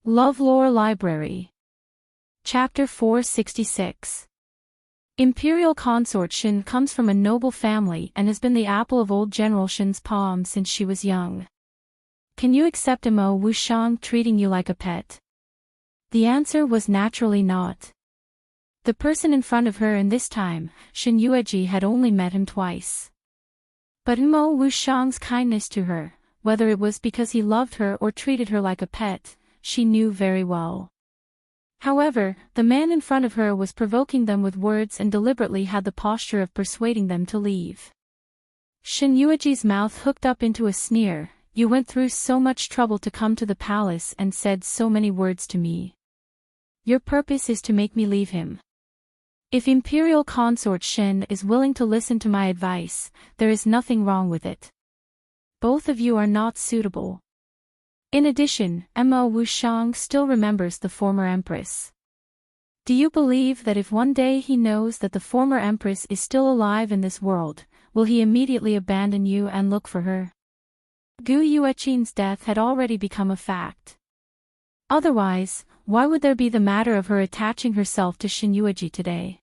LoveLore Library. Chapter 466. Imperial Consort Shin comes from a noble family and has been the apple of old General Shin's palm since she was young. Can you accept Mo Wushang treating you like a pet? The answer was naturally not. The person in front of her in this time, Shin Yueji, had only met him twice. But Mo Wushang's kindness to her, whether it was because he loved her or treated her like a pet, she knew very well. However, the man in front of her was provoking them with words and deliberately had the posture of persuading them to leave. Shin Yueji's mouth hooked up into a sneer. You went through so much trouble to come to the palace and said so many words to me. Your purpose is to make me leave him. If Imperial Consort Shin is willing to listen to my advice, there is nothing wrong with it. Both of you are not suitable. In addition, Mo Wushang still remembers the former empress. Do you believe that if one day he knows that the former empress is still alive in this world, will he immediately abandon you and look for her? Gu Yueqin's death had already become a fact. Otherwise, why would there be the matter of her attaching herself to Shin Yueji today?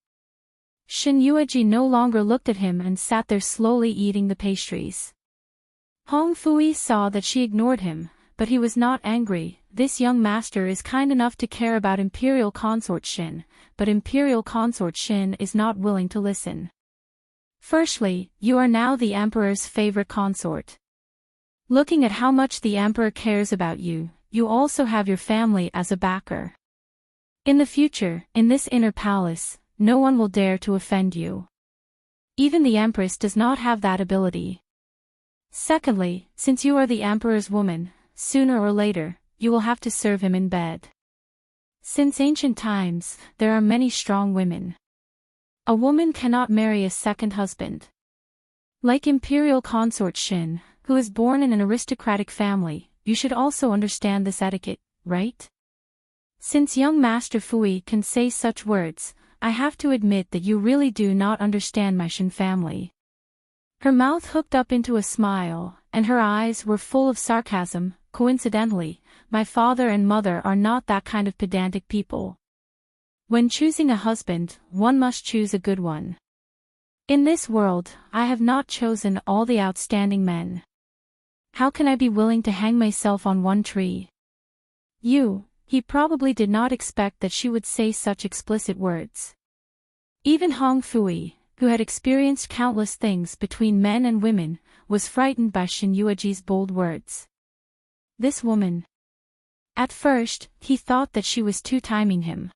Shin Yueji no longer looked at him and sat there slowly eating the pastries. Hong Fui saw that she ignored him, but he was not angry. This young master is kind enough to care about Imperial Consort Shin, but Imperial Consort Shin is not willing to listen. Firstly, you are now the Emperor's favorite consort. Looking at how much the Emperor cares about you, you also have your family as a backer. In the future, in this inner palace, no one will dare to offend you. Even the Empress does not have that ability. Secondly, since you are the Emperor's woman, sooner or later, you will have to serve him in bed. Since ancient times, there are many strong women. A woman cannot marry a second husband. Like Imperial Consort Shin, who is born in an aristocratic family, you should also understand this etiquette, right? Since young Master Fui can say such words, I have to admit that you really do not understand my Shin family. Her mouth hooked up into a smile, and her eyes were full of sarcasm. Coincidentally, my father and mother are not that kind of pedantic people. When choosing a husband, one must choose a good one. In this world, I have not chosen all the outstanding men. How can I be willing to hang myself on one tree? He probably did not expect that she would say such explicit words. Even Hong Fui, who had experienced countless things between men and women, was frightened by Shin Yueji's bold words. This woman. At first, he thought that she was two-timing him.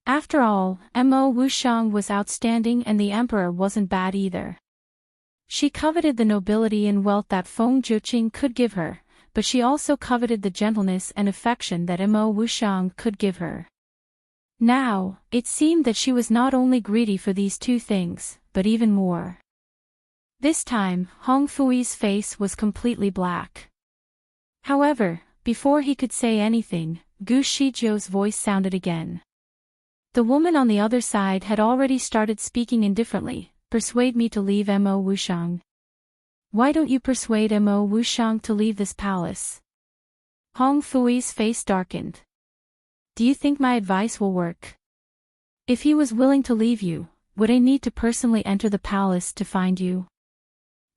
After all, Mo Wushang was outstanding and the Emperor wasn't bad either. She coveted the nobility and wealth that Feng Zhuqing could give her, but she also coveted the gentleness and affection that Mo Wushang could give her. Now, it seemed that she was not only greedy for these two things, but even more. This time, Hong Fui's face was completely black. However, before he could say anything, Gu Shijiu's voice sounded again. The woman on the other side had already started speaking indifferently. Persuade me to leave Mo Wushang. Why don't you persuade Mo Wushang to leave this palace? Hong Fui's face darkened. Do you think my advice will work? If he was willing to leave you, would I need to personally enter the palace to find you?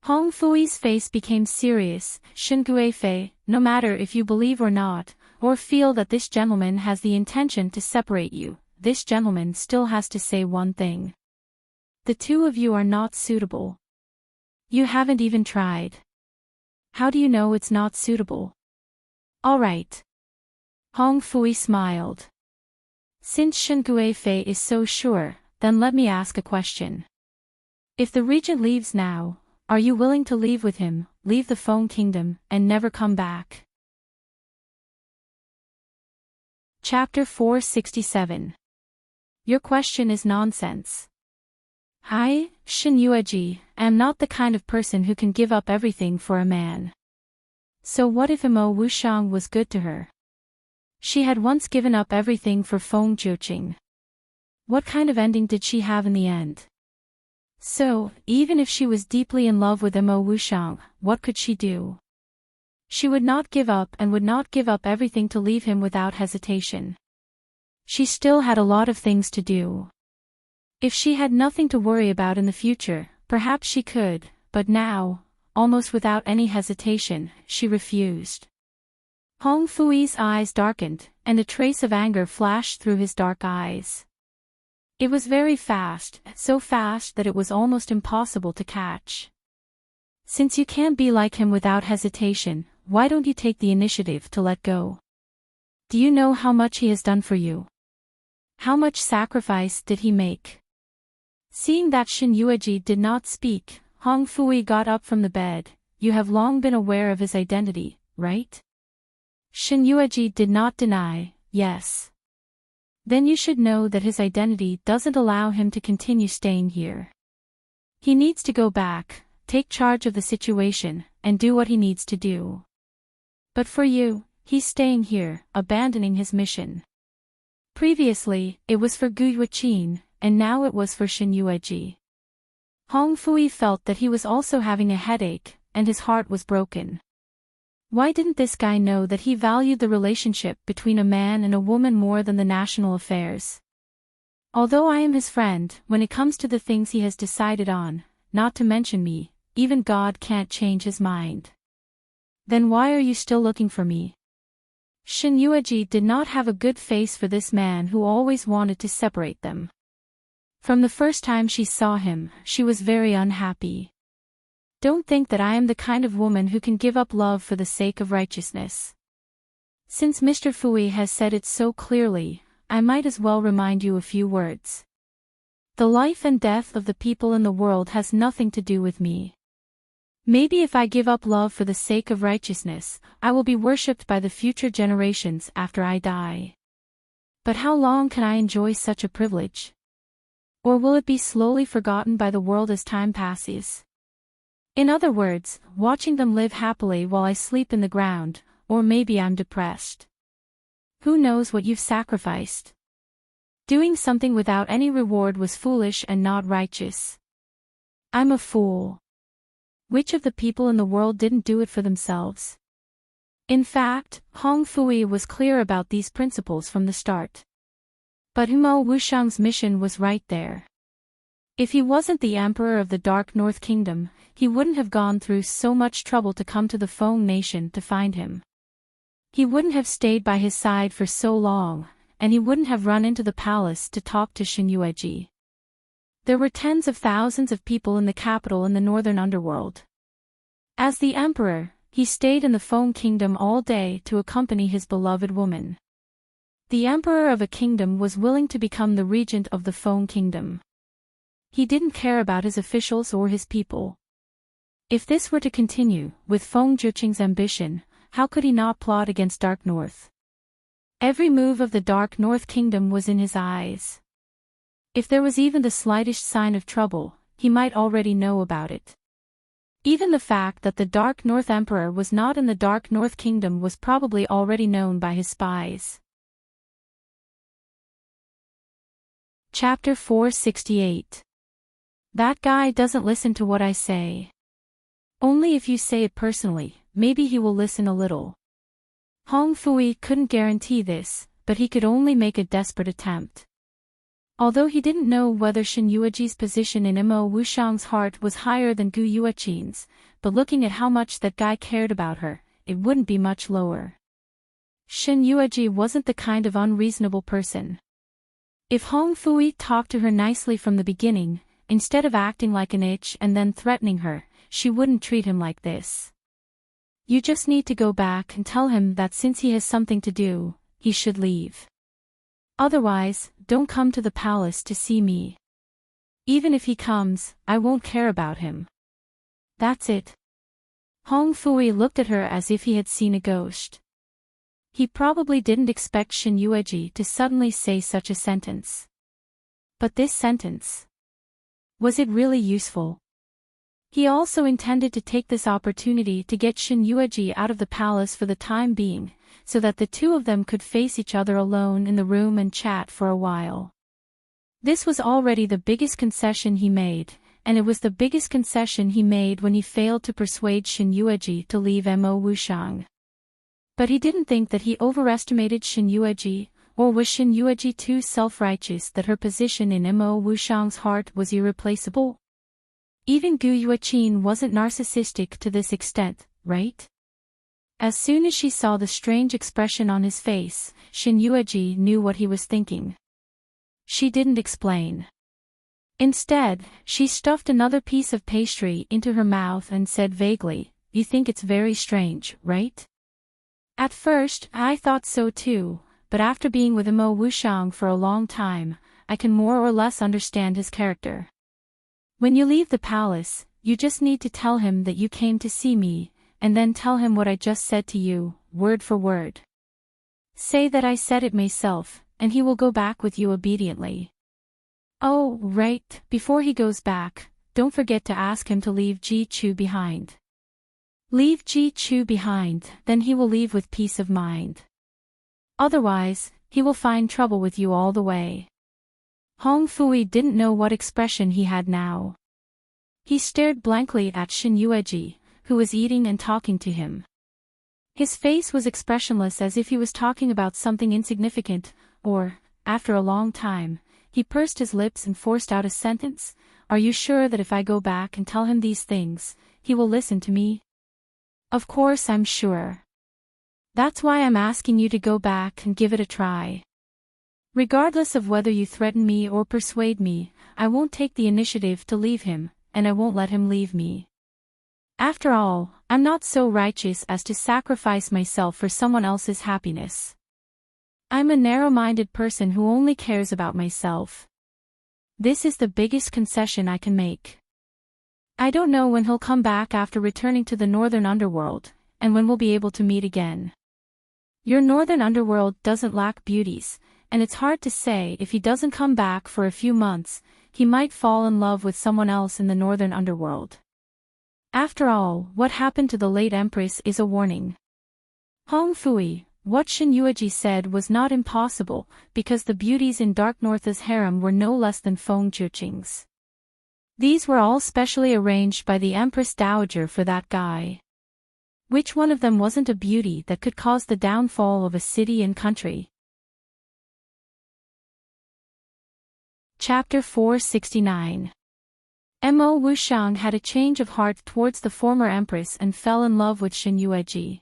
Hong Fui's face became serious. Shin Guifei, no matter if you believe or not, or feel that this gentleman has the intention to separate you, this gentleman still has to say one thing. The two of you are not suitable. You haven't even tried. How do you know it's not suitable? All right. Hong Fui smiled. Since Shin Guifei is so sure, then let me ask a question. If the regent leaves now, are you willing to leave with him, leave the Feng Kingdom, and never come back? Chapter 467. Your question is nonsense. I, Shin Yueji, am not the kind of person who can give up everything for a man. So what if Mo Wushang was good to her? She had once given up everything for Feng Zhuqing. What kind of ending did she have in the end? So, even if she was deeply in love with Mo Wushang, what could she do? She would not give up and would not give up everything to leave him without hesitation. She still had a lot of things to do. If she had nothing to worry about in the future, perhaps she could, but now, almost without any hesitation, she refused. Hong Fui's eyes darkened, and a trace of anger flashed through his dark eyes. It was very fast, so fast that it was almost impossible to catch. Since you can't be like him without hesitation, why don't you take the initiative to let go? Do you know how much he has done for you? How much sacrifice did he make? Seeing that Shin Yueji did not speak, Hong Fui got up from the bed. You have long been aware of his identity, right? Shin Yueji did not deny, yes. Then you should know that his identity doesn't allow him to continue staying here. He needs to go back, take charge of the situation, and do what he needs to do. But for you, he's staying here, abandoning his mission. Previously, it was for Gu Yuqin, and now it was for Shin Yueji. Hong Fui felt that he was also having a headache, and his heart was broken. Why didn't this guy know that he valued the relationship between a man and a woman more than the national affairs? Although I am his friend, when it comes to the things he has decided on, not to mention me, even God can't change his mind. Then why are you still looking for me? Shin Yueji did not have a good face for this man who always wanted to separate them. From the first time she saw him, she was very unhappy. Don't think that I am the kind of woman who can give up love for the sake of righteousness. Since Mr. Fui has said it so clearly, I might as well remind you a few words. The life and death of the people in the world has nothing to do with me. Maybe if I give up love for the sake of righteousness, I will be worshipped by the future generations after I die. But how long can I enjoy such a privilege? Or will it be slowly forgotten by the world as time passes? In other words, watching them live happily while I sleep in the ground, or maybe I'm depressed. Who knows what you've sacrificed? Doing something without any reward was foolish and not righteous. I'm a fool. Which of the people in the world didn't do it for themselves? In fact, Hong Fui was clear about these principles from the start. But Humo Wushang's mission was right there. If he wasn't the emperor of the Dark North Kingdom, he wouldn't have gone through so much trouble to come to the Feng Nation to find him. He wouldn't have stayed by his side for so long, and he wouldn't have run into the palace to talk to Shin Yueji. There were tens of thousands of people in the capital in the northern underworld. As the emperor, he stayed in the Feng Kingdom all day to accompany his beloved woman. The emperor of a kingdom was willing to become the regent of the Feng Kingdom. He didn't care about his officials or his people. If this were to continue, with Feng Zhiqing's ambition, how could he not plot against Dark North? Every move of the Dark North Kingdom was in his eyes. If there was even the slightest sign of trouble, he might already know about it. Even the fact that the Dark North Emperor was not in the Dark North Kingdom was probably already known by his spies. Chapter 468. That guy doesn't listen to what I say. Only if you say it personally, maybe he will listen a little. Hong Fui couldn't guarantee this, but he could only make a desperate attempt. Although he didn't know whether Shin Yueji's position in Imo Wushang's heart was higher than Gu Yuqin's, but looking at how much that guy cared about her, it wouldn't be much lower. Shin Yueji wasn't the kind of unreasonable person. If Hong Fui talked to her nicely from the beginning, instead of acting like an itch and then threatening her, she wouldn't treat him like this. You just need to go back and tell him that since he has something to do, he should leave. Otherwise, don't come to the palace to see me. Even if he comes, I won't care about him. That's it. Hong Fui looked at her as if he had seen a ghost. He probably didn't expect Shin Yueji to suddenly say such a sentence. But this sentence, was it really useful? He also intended to take this opportunity to get Shin Yueji out of the palace for the time being, so that the two of them could face each other alone in the room and chat for a while. This was already the biggest concession he made, and it was the biggest concession he made when he failed to persuade Shin Yueji to leave Mo Wushang. But he didn't think that he overestimated Shin Yueji, or was Shin Yueji too self-righteous that her position in Mo Wuxiang's heart was irreplaceable? Even Gu Yueqin wasn't narcissistic to this extent, right? As soon as she saw the strange expression on his face, Shin Yueji knew what he was thinking. She didn't explain. Instead, she stuffed another piece of pastry into her mouth and said vaguely, "You think it's very strange, right?" At first, I thought so too, but after being with Mo Wuxiang for a long time, I can more or less understand his character. When you leave the palace, you just need to tell him that you came to see me, and then tell him what I just said to you, word for word. Say that I said it myself, and he will go back with you obediently. Oh, right, before he goes back, don't forget to ask him to leave Ji Chu behind. Leave Ji Chu behind, then he will leave with peace of mind. Otherwise, he will find trouble with you all the way. Hong Fui didn't know what expression he had now. He stared blankly at Shin Yueji, who was eating and talking to him. His face was expressionless as if he was talking about something insignificant, or, after a long time, he pursed his lips and forced out a sentence. "Are you sure that if I go back and tell him these things, he will listen to me?" "Of course I'm sure. That's why I'm asking you to go back and give it a try. Regardless of whether you threaten me or persuade me, I won't take the initiative to leave him, and I won't let him leave me. After all, I'm not so righteous as to sacrifice myself for someone else's happiness. I'm a narrow-minded person who only cares about myself. This is the biggest concession I can make. I don't know when he'll come back after returning to the northern underworld, and when we'll be able to meet again. Your northern underworld doesn't lack beauties, and it's hard to say if he doesn't come back for a few months, he might fall in love with someone else in the northern underworld. After all, what happened to the late empress is a warning." Hong Fui, what Shin Yueji said was not impossible, because the beauties in Dark North's harem were no less than Feng Juqing's. These were all specially arranged by the Empress Dowager for that guy. Which one of them wasn't a beauty that could cause the downfall of a city and country? Chapter 469. Mo Wuxiang had a change of heart towards the former empress and fell in love with Shin Yueji.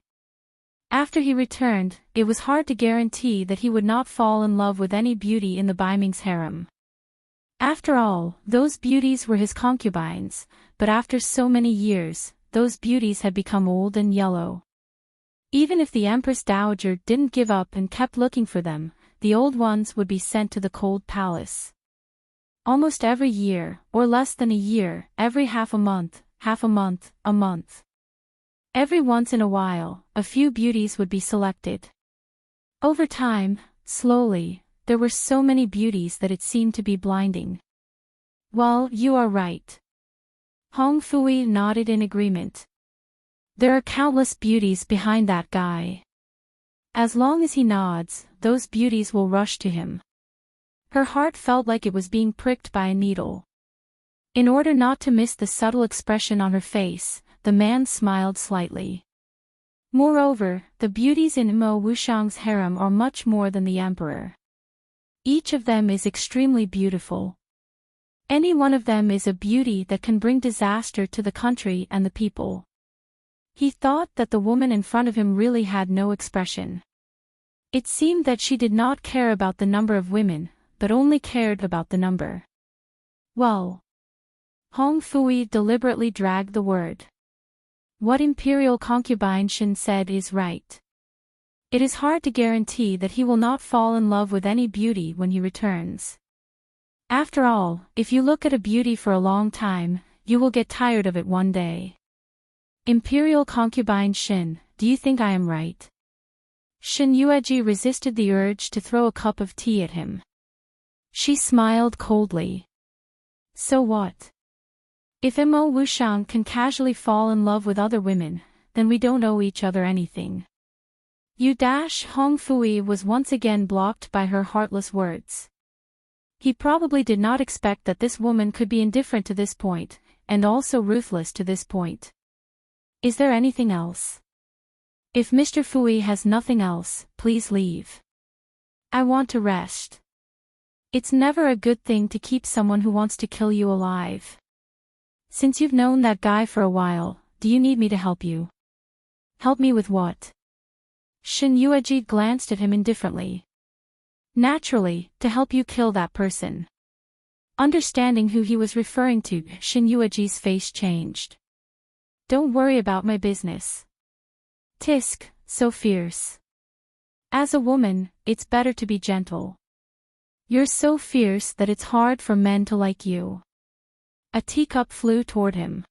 After he returned, it was hard to guarantee that he would not fall in love with any beauty in the Biming's harem. After all, those beauties were his concubines, but after so many years, those beauties had become old and yellow. Even if the Empress Dowager didn't give up and kept looking for them, the old ones would be sent to the cold palace. Almost every year, or less than a year, every half a month, a month. Every once in a while, a few beauties would be selected. Over time, slowly, there were so many beauties that it seemed to be blinding. Well, you are right. Hong Fui nodded in agreement. There are countless beauties behind that guy. As long as he nods, those beauties will rush to him. Her heart felt like it was being pricked by a needle. In order not to miss the subtle expression on her face, the man smiled slightly. Moreover, the beauties in Mo Wuxiang's harem are much more than the emperor. Each of them is extremely beautiful. Any one of them is a beauty that can bring disaster to the country and the people. He thought that the woman in front of him really had no expression. It seemed that she did not care about the number of women, but only cared about the number. Well. Hong Fui deliberately dragged the word. What imperial concubine Shin said is right. It is hard to guarantee that he will not fall in love with any beauty when he returns. After all, if you look at a beauty for a long time, you will get tired of it one day. Imperial concubine Shin, do you think I am right? Shin Yueji resisted the urge to throw a cup of tea at him. She smiled coldly. So what? If Mo Wuxiang can casually fall in love with other women, then we don't owe each other anything. Hong Fui was once again blocked by her heartless words. He probably did not expect that this woman could be indifferent to this point, and also ruthless to this point. Is there anything else? If Mr. Fui has nothing else, please leave. I want to rest. It's never a good thing to keep someone who wants to kill you alive. Since you've known that guy for a while, do you need me to help you? Help me with what? Shin Yueji glanced at him indifferently. Naturally, to help you kill that person. Understanding who he was referring to, Shin Yueji's face changed. Don't worry about my business. Tisk, so fierce. As a woman, it's better to be gentle. You're so fierce that it's hard for men to like you. A teacup flew toward him.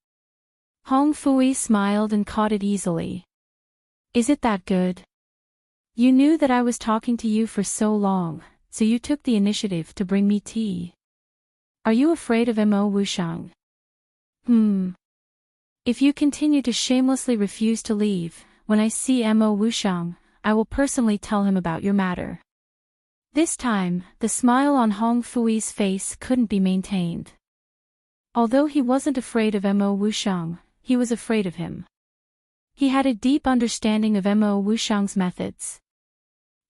Hong Fui smiled and caught it easily. Is it that good? You knew that I was talking to you for so long, so you took the initiative to bring me tea. Are you afraid of Mo Wushang? If you continue to shamelessly refuse to leave, when I see Mo Wushang, I will personally tell him about your matter. This time, the smile on Hong Fui's face couldn't be maintained. Although he wasn't afraid of Mo Wushang, he was afraid of him. He had a deep understanding of Mo Wushang's methods.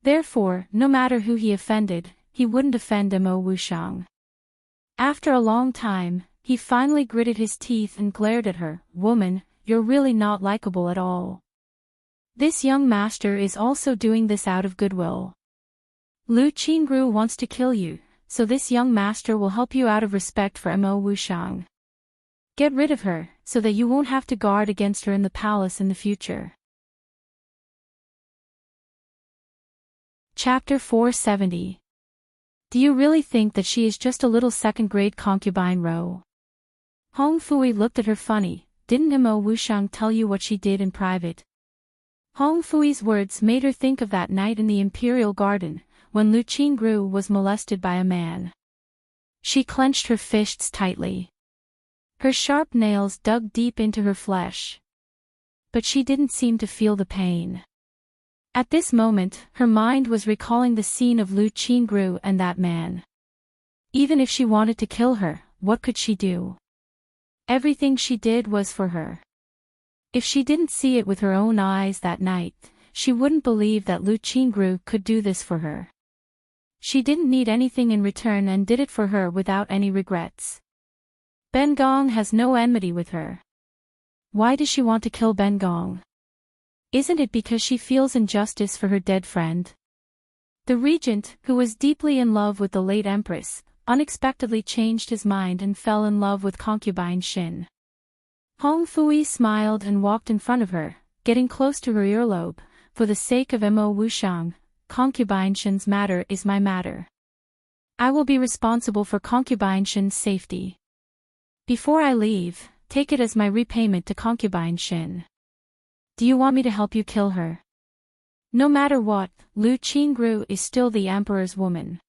Therefore, no matter who he offended, he wouldn't offend Mo Wushang. After a long time, he finally gritted his teeth and glared at her. Woman, you're really not likable at all. This young master is also doing this out of goodwill. Lu Qingru wants to kill you, so this young master will help you out of respect for Mo Wushang. Get rid of her, so that you won't have to guard against her in the palace in the future. Chapter 470. Do you really think that she is just a little second-grade concubine row? Hong Fui looked at her funny. Didn't Mo Wushang tell you what she did in private? Hong Fui's words made her think of that night in the Imperial Garden, when Lu Qingru was molested by a man. She clenched her fists tightly. Her sharp nails dug deep into her flesh. But she didn't seem to feel the pain. At this moment, her mind was recalling the scene of Lu Qingru and that man. Even if she wanted to kill her, what could she do? Everything she did was for her. If she didn't see it with her own eyes that night, she wouldn't believe that Lu Qingru could do this for her. She didn't need anything in return and did it for her without any regrets. Ben Gong has no enmity with her. Why does she want to kill Ben Gong? Isn't it because she feels injustice for her dead friend? The regent, who was deeply in love with the late empress, unexpectedly changed his mind and fell in love with concubine Shin. Hong Fui smiled and walked in front of her, getting close to her earlobe. For the sake of Mo Wushang, concubine Shin's matter is my matter. I will be responsible for concubine Shin's safety. Before I leave, take it as my repayment to concubine Shin. Do you want me to help you kill her? No matter what, Lu Qingru is still the emperor's woman.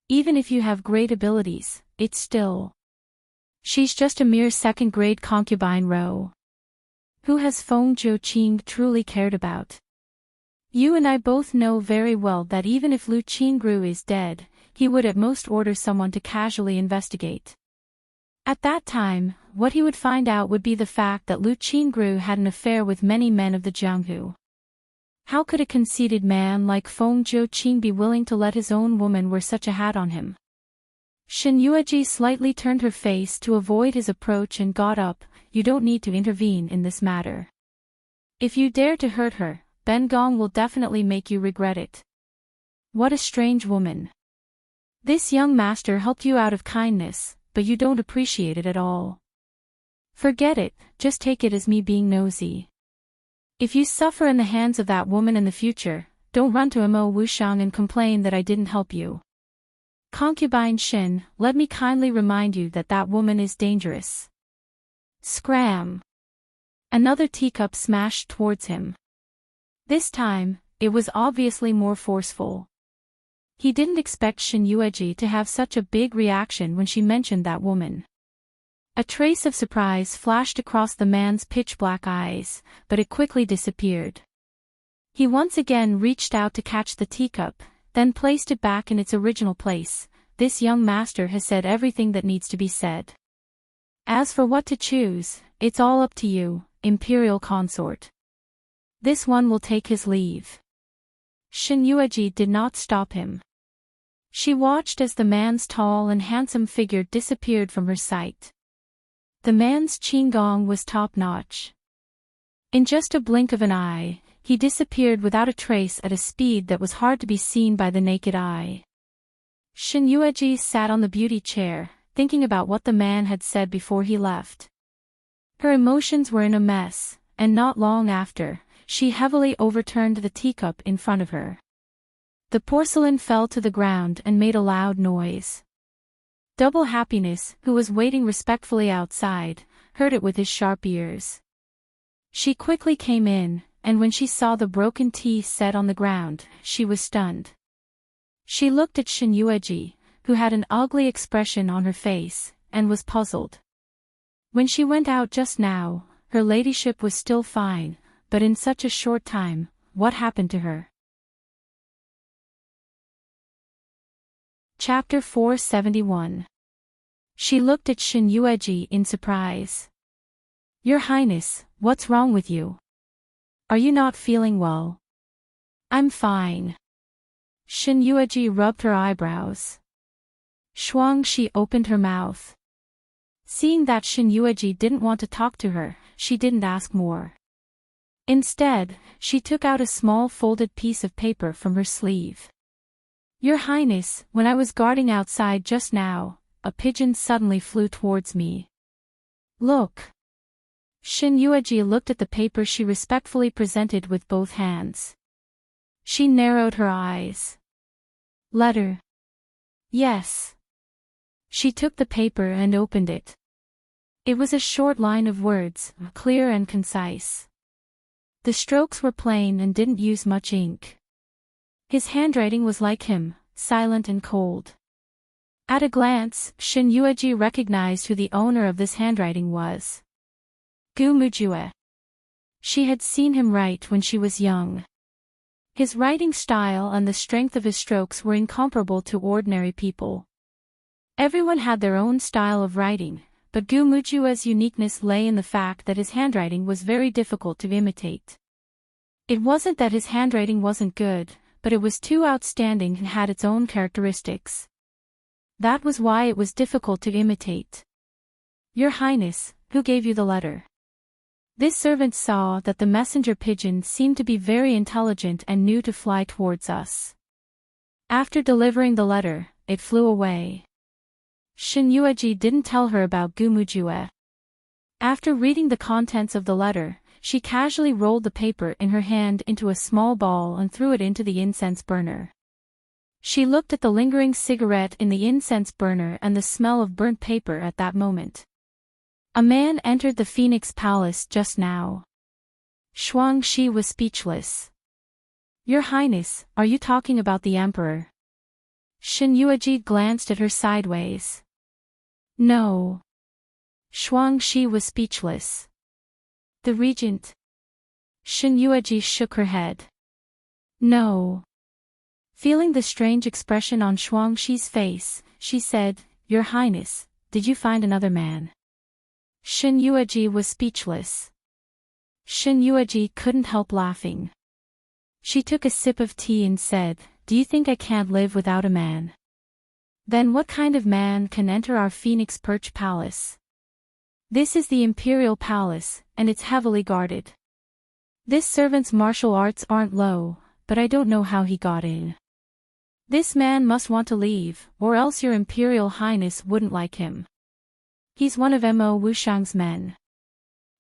Even if you have great abilities, it's still. She's just a mere second-grade concubine row. Who has Feng Zhouqing truly cared about? You and I both know very well that even if Lu Qingru is dead, he would at most order someone to casually investigate. At that time, what he would find out would be the fact that Lu Qingru had an affair with many men of the Jianghu. How could a conceited man like Feng Zhouqing be willing to let his own woman wear such a hat on him? Shin Yueji slightly turned her face to avoid his approach and got up. You don't need to intervene in this matter. If you dare to hurt her, Ben Gong will definitely make you regret it. What a strange woman. This young master helped you out of kindness, but you don't appreciate it at all. Forget it, just take it as me being nosy. If you suffer in the hands of that woman in the future, don't run to Mo Wushang and complain that I didn't help you. Concubine Shin, let me kindly remind you that that woman is dangerous. Scram! Another teacup smashed towards him. This time, it was obviously more forceful. He didn't expect Shin Yueji to have such a big reaction when she mentioned that woman. A trace of surprise flashed across the man's pitch-black eyes, but it quickly disappeared. He once again reached out to catch the teacup, then placed it back in its original place. This young master has said everything that needs to be said. As for what to choose, it's all up to you, Imperial Consort. This one will take his leave. Shin Yueji did not stop him. She watched as the man's tall and handsome figure disappeared from her sight. The man's qigong was top-notch. In just a blink of an eye, he disappeared without a trace at a speed that was hard to be seen by the naked eye. Shin Yueji sat on the beauty chair, thinking about what the man had said before he left. Her emotions were in a mess, and not long after, she heavily overturned the teacup in front of her. The porcelain fell to the ground and made a loud noise. Double Happiness, who was waiting respectfully outside, heard it with his sharp ears. She quickly came in, and when she saw the broken tea set on the ground, she was stunned. She looked at Shin Yueji, who had an ugly expression on her face, and was puzzled. When she went out just now, her ladyship was still fine, but in such a short time, what happened to her? Chapter 471. She looked at Shin Yueji in surprise. Your Highness, what's wrong with you? Are you not feeling well? I'm fine. Shin Yueji rubbed her eyebrows. She opened her mouth. Seeing that Shin Yueji didn't want to talk to her, she didn't ask more. Instead, she took out a small folded piece of paper from her sleeve. Your Highness, when I was guarding outside just now, a pigeon suddenly flew towards me. Look. Shin Yueji looked at the paper she respectfully presented with both hands. She narrowed her eyes. Letter. Yes. She took the paper and opened it. It was a short line of words, clear and concise. The strokes were plain and didn't use much ink. His handwriting was like him, silent and cold. At a glance, Shin Yueji recognized who the owner of this handwriting was. Gu Mujue. She had seen him write when she was young. His writing style and the strength of his strokes were incomparable to ordinary people. Everyone had their own style of writing, but Gu Mujue's uniqueness lay in the fact that his handwriting was very difficult to imitate. It wasn't that his handwriting wasn't good, but it was too outstanding and had its own characteristics. That was why it was difficult to imitate. Your Highness, who gave you the letter? This servant saw that the messenger pigeon seemed to be very intelligent and knew to fly towards us. After delivering the letter, it flew away. Shin Yueji didn't tell her about Gu Mujue. After reading the contents of the letter, she casually rolled the paper in her hand into a small ball and threw it into the incense burner. She looked at the lingering cigarette in the incense burner and the smell of burnt paper at that moment. A man entered the Phoenix Palace just now. Shi was speechless. Your Highness, are you talking about the Emperor? Shin Yueji glanced at her sideways. No. Shi was speechless. The Regent? Shin Yueji shook her head. No. Feeling the strange expression on Shi's face, she said, Your Highness, did you find another man? Shin Yueji was speechless. Shin Yueji couldn't help laughing. She took a sip of tea and said, Do you think I can't live without a man? Then what kind of man can enter our Phoenix Perch Palace? This is the Imperial Palace, and it's heavily guarded. This servant's martial arts aren't low, but I don't know how he got in. This man must want to leave, or else your Imperial Highness wouldn't like him. He's one of Mo Wushang's men.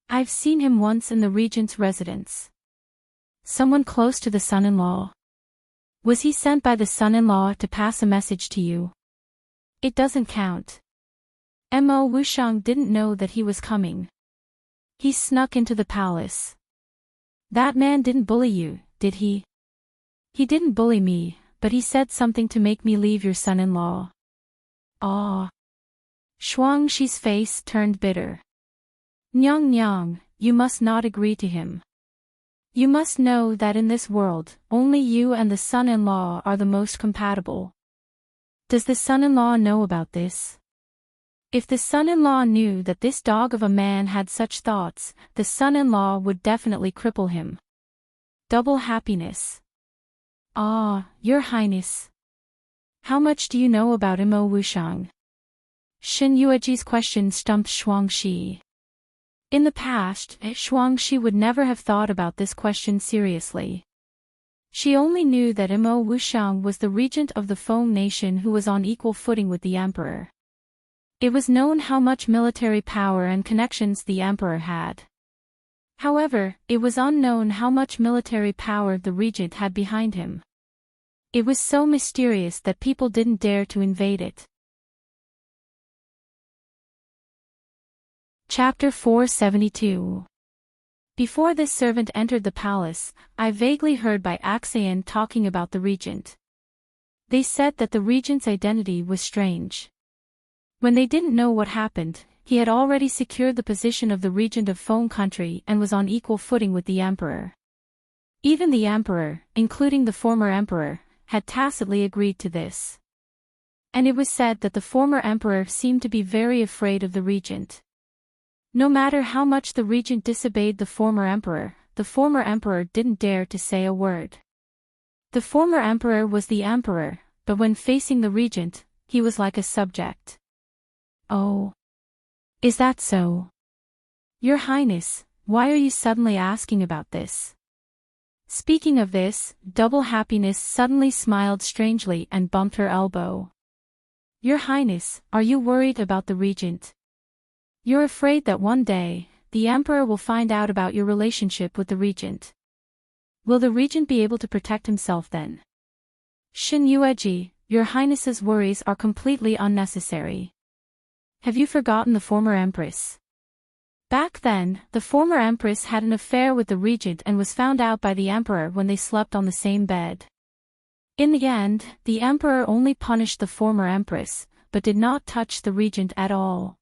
I've seen him once in the regent's residence. Someone close to the son-in-law. Was he sent by the son-in-law to pass a message to you? It doesn't count. Mo Wushang didn't know that he was coming. He snuck into the palace. That man didn't bully you, did he? He didn't bully me, but he said something to make me leave your son-in-law. Ah. Shi's face turned bitter. Nyang, you must not agree to him. You must know that in this world, only you and the son-in-law are the most compatible. Does the son-in-law know about this? If the son-in-law knew that this dog of a man had such thoughts, the son-in-law would definitely cripple him. double happiness. Ah, Your Highness. How much do you know about Imo Wushang? Shen Yueji's question stumped Shuangxi. In the past, Shuangxi would never have thought about this question seriously. She only knew that Imo Wushang was the regent of the Feng nation who was on equal footing with the emperor. It was known how much military power and connections the emperor had. However, it was unknown how much military power the regent had behind him. It was so mysterious that people didn't dare to invade it. Chapter 472. Before this servant entered the palace, I vaguely heard by Axayan talking about the regent. They said that the regent's identity was strange. When they didn't know what happened, he had already secured the position of the regent of Feng country and was on equal footing with the emperor. Even the emperor, including the former emperor, had tacitly agreed to this. And it was said that the former emperor seemed to be very afraid of the regent. No matter how much the regent disobeyed the former emperor didn't dare to say a word. The former emperor was the emperor, but when facing the regent, he was like a subject. Oh. Is that so? Your Highness, why are you suddenly asking about this? Speaking of this, Double Happiness suddenly smiled strangely and bumped her elbow. Your Highness, are you worried about the regent? You're afraid that one day, the emperor will find out about your relationship with the regent. Will the regent be able to protect himself then? Shen Yueji, Your Highness's worries are completely unnecessary. Have you forgotten the former empress? Back then, the former empress had an affair with the regent and was found out by the emperor when they slept on the same bed. In the end, the emperor only punished the former empress, but did not touch the regent at all.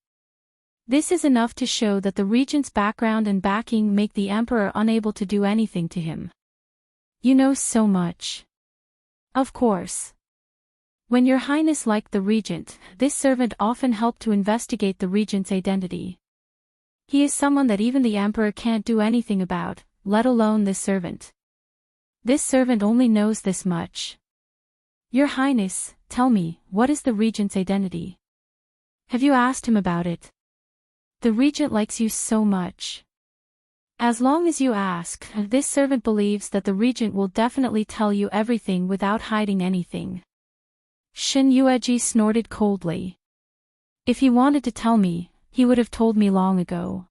This is enough to show that the regent's background and backing make the emperor unable to do anything to him. You know so much. Of course. When Your Highness liked the regent, this servant often helped to investigate the regent's identity. He is someone that even the emperor can't do anything about, let alone this servant. This servant only knows this much. Your Highness, tell me, what is the regent's identity? Have you asked him about it? The regent likes you so much. As long as you ask, this servant believes that the regent will definitely tell you everything without hiding anything. Shen Yueji snorted coldly. If he wanted to tell me, he would have told me long ago.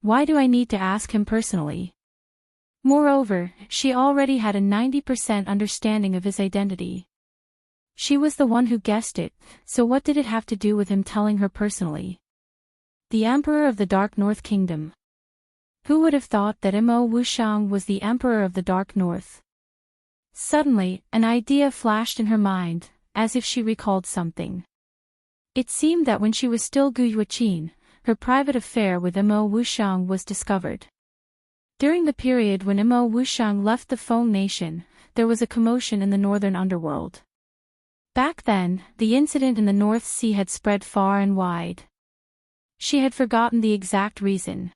Why do I need to ask him personally? Moreover, she already had a 90% understanding of his identity. She was the one who guessed it, so what did it have to do with him telling her personally? The Emperor of the Dark North Kingdom. Who would have thought that Imo Wushang was the Emperor of the Dark North? Suddenly, an idea flashed in her mind, as if she recalled something. It seemed that when she was still Gu Yuqin, her private affair with Imo Wushang was discovered. During the period when Imo Wushang left the Feng nation, there was a commotion in the northern underworld. Back then, the incident in the North Sea had spread far and wide. She had forgotten the exact reason.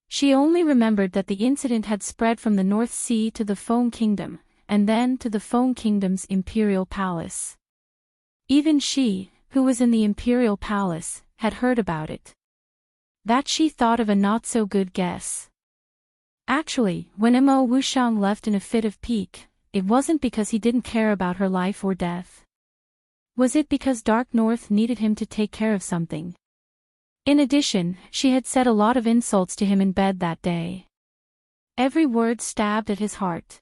She only remembered that the incident had spread from the North Sea to the Feng Kingdom, and then to the Feng Kingdom's imperial palace. Even she, who was in the imperial palace, had heard about it. That she thought of a not-so-good guess. Actually, when Imo Wushang left in a fit of pique, it wasn't because he didn't care about her life or death. Was it because Dark North needed him to take care of something? In addition, she had said a lot of insults to him in bed that day. Every word stabbed at his heart.